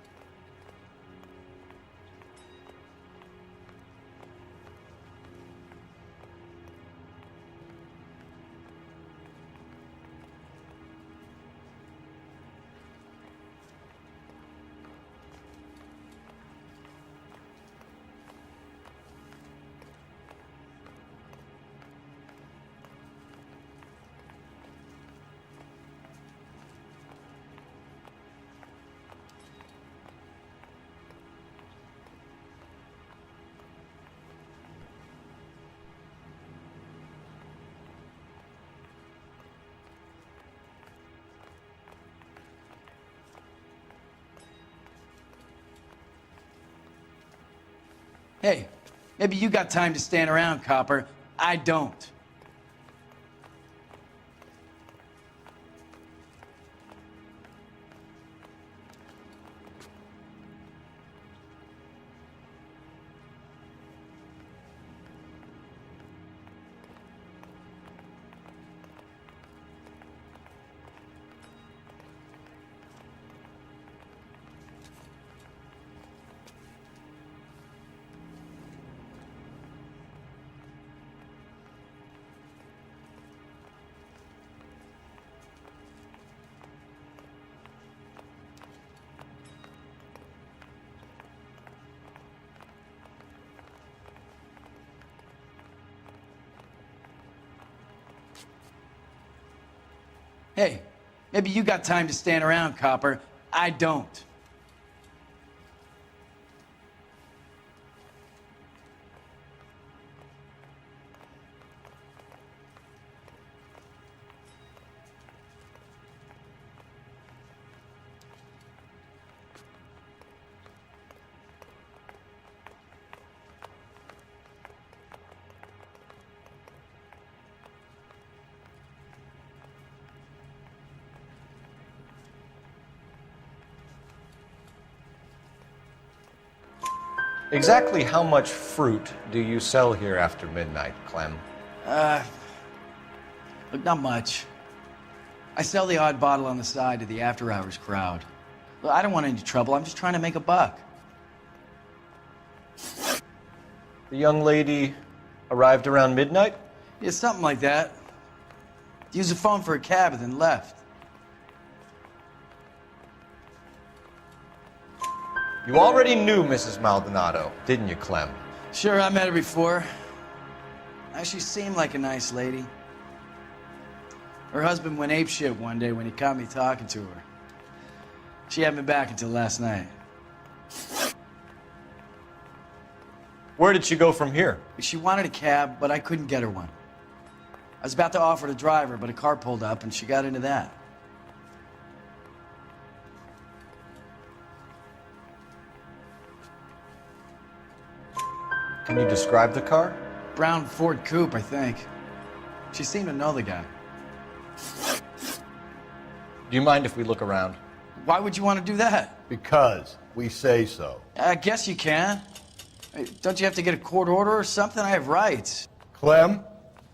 Hey, maybe you got time to stand around, copper. I don't. Hey, maybe you got time to stand around, copper. I don't. Exactly how much fruit do you sell here after midnight, Clem? Look, not much. I sell the odd bottle on the side to the after-hours crowd. Look, I don't want any trouble. I'm just trying to make a buck. The young lady arrived around midnight? Yeah, something like that. Used the phone for a cab and then left. You already knew Mrs. Maldonado, didn't you, Clem? Sure, I met her before. She seemed like a nice lady. Her husband went apeshit one day when he caught me talking to her. She had me back until last night. Where did she go from here? She wanted a cab, but I couldn't get her one. I was about to offer to drive her, but a car pulled up and she got into that. Can you describe the car? Brown Ford Coupe, I think. She seemed to know the guy. Do you mind if we look around? Why would you want to do that? Because we say so. I guess you can. Hey, don't you have to get a court order or something? I have rights. Clem?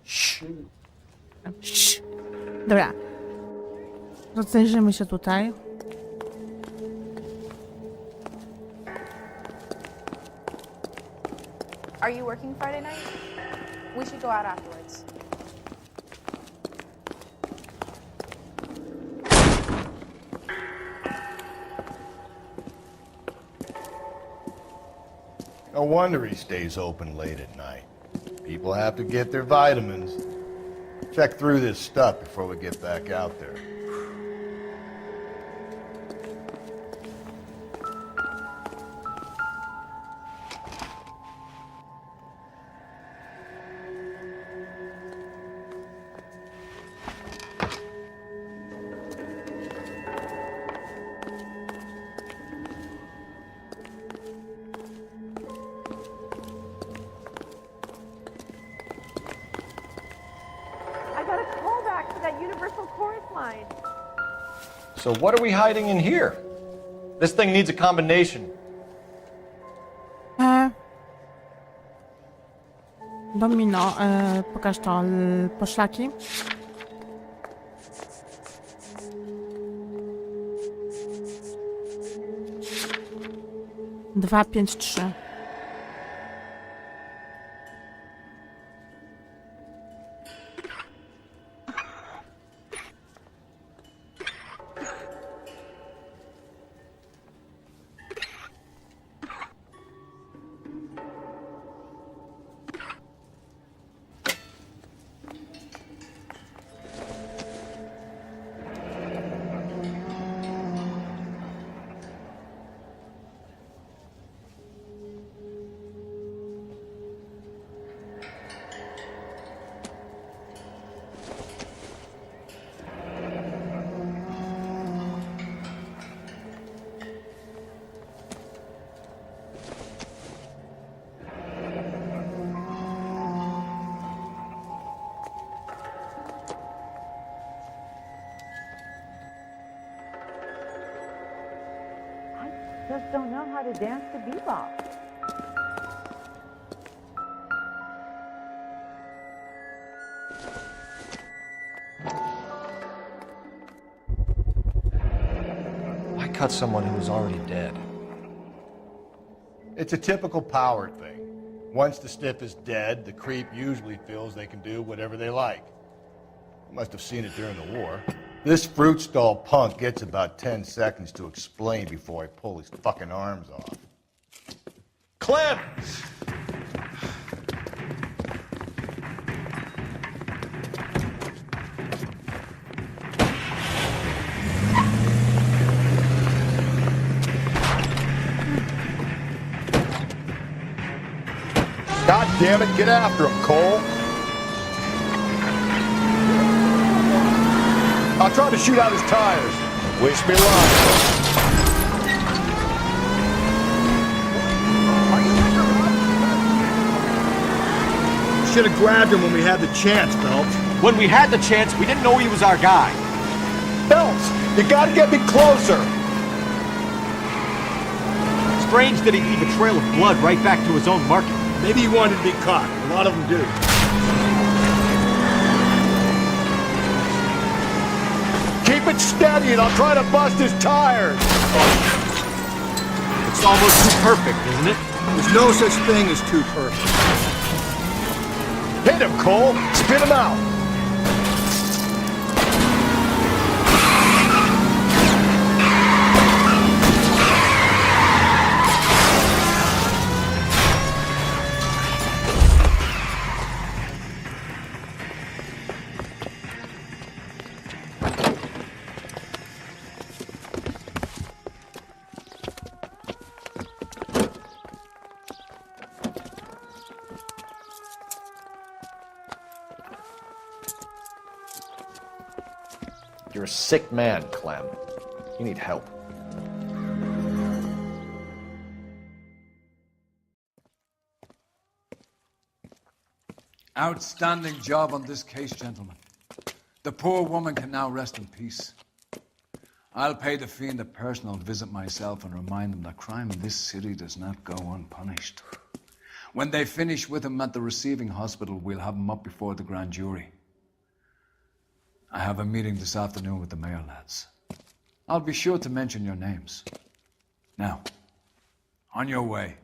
Shh. Dobra. Rozejrzymy się tutaj. Are you working Friday night? We should go out afterwards. No wonder he stays open late at night. People have to get their vitamins. Check through this stuff before we get back out there. So what are we hiding in here? This thing needs a combination. Domino, pokaż to, poszlaki. Dwa, 5, 3. Just don't know how to dance to bebop. Why cut someone who was already dead? It's a typical power thing. Once the stiff is dead, the creep usually feels they can do whatever they like. You must have seen it during the war. This fruit stall punk gets about 10 seconds to explain before I pull his fucking arms off. Clem! God damn it, get after him, Cole. I'll try to shoot out his tires. Wish me luck. Should have grabbed him when we had the chance, Phelps. When we had the chance, we didn't know he was our guy. Phelps, you gotta get me closer. Strange that he'd leave a trail of blood right back to his own market. Maybe he wanted to be caught. A lot of them do. Keep it steady and I'll try to bust his tires. It's almost too perfect, isn't it? There's no such thing as too perfect. Hit him, Cole. Spit him out. You're a sick man, Clem. You need help. Outstanding job on this case, gentlemen. The poor woman can now rest in peace. I'll pay the fiend a personal visit myself and remind him that crime in this city does not go unpunished. When they finish with him at the receiving hospital, we'll have him up before the grand jury. I have a meeting this afternoon with the mayor lads. I'll be sure to mention your names. Now, on your way.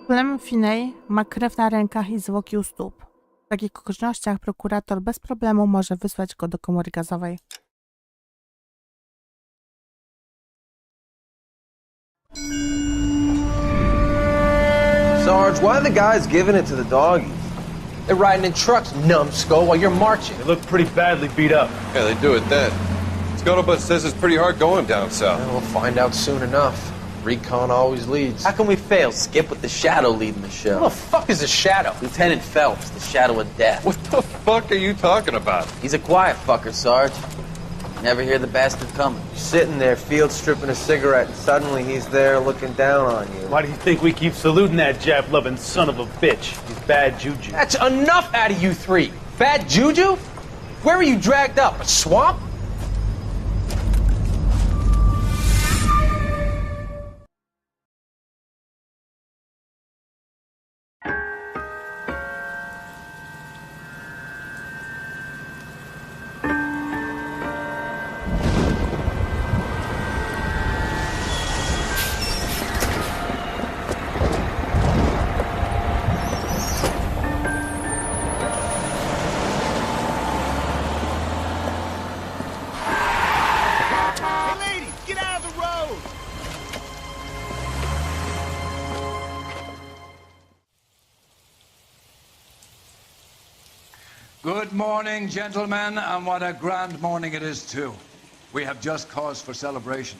Clem Finney ma krew na rękach i zwłoki u stóp. W takich okolicznościach prokurator bez problemu może wysłać go do komory gazowej. Sarge, why are the guys giving it to the doggies? They're riding in trucks, numbskull, while you're marching. They look pretty badly beat up. Yeah, they do it then. Scuttlebutt says it's pretty hard going down south. Yeah, we'll find out soon enough. Recon always leads. How can we fail, Skip, with the Shadow leading the show? Who the fuck is the Shadow? Lieutenant Phelps, the Shadow of Death. What the fuck are you talking about? He's a quiet fucker, Sarge. Never hear the bastard coming. You're sitting there, field stripping a cigarette, and suddenly he's there looking down on you. Why do you think we keep saluting that Jap-loving son of a bitch? He's bad juju. That's enough out of you three. Bad juju? Where were you dragged up? A swamp? Good morning, gentlemen, and what a grand morning it is, too. We have just cause for celebration.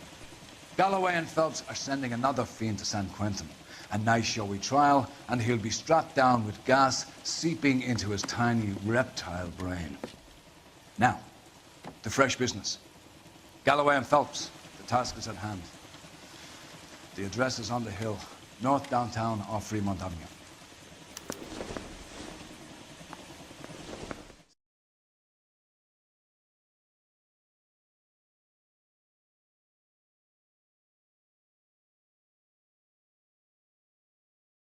Galloway and Phelps are sending another fiend to San Quentin. A nice showy trial, and he'll be strapped down with gas seeping into his tiny reptile brain. Now, to fresh business. Galloway and Phelps, the task is at hand. The address is on the hill, north downtown off Fremont Avenue.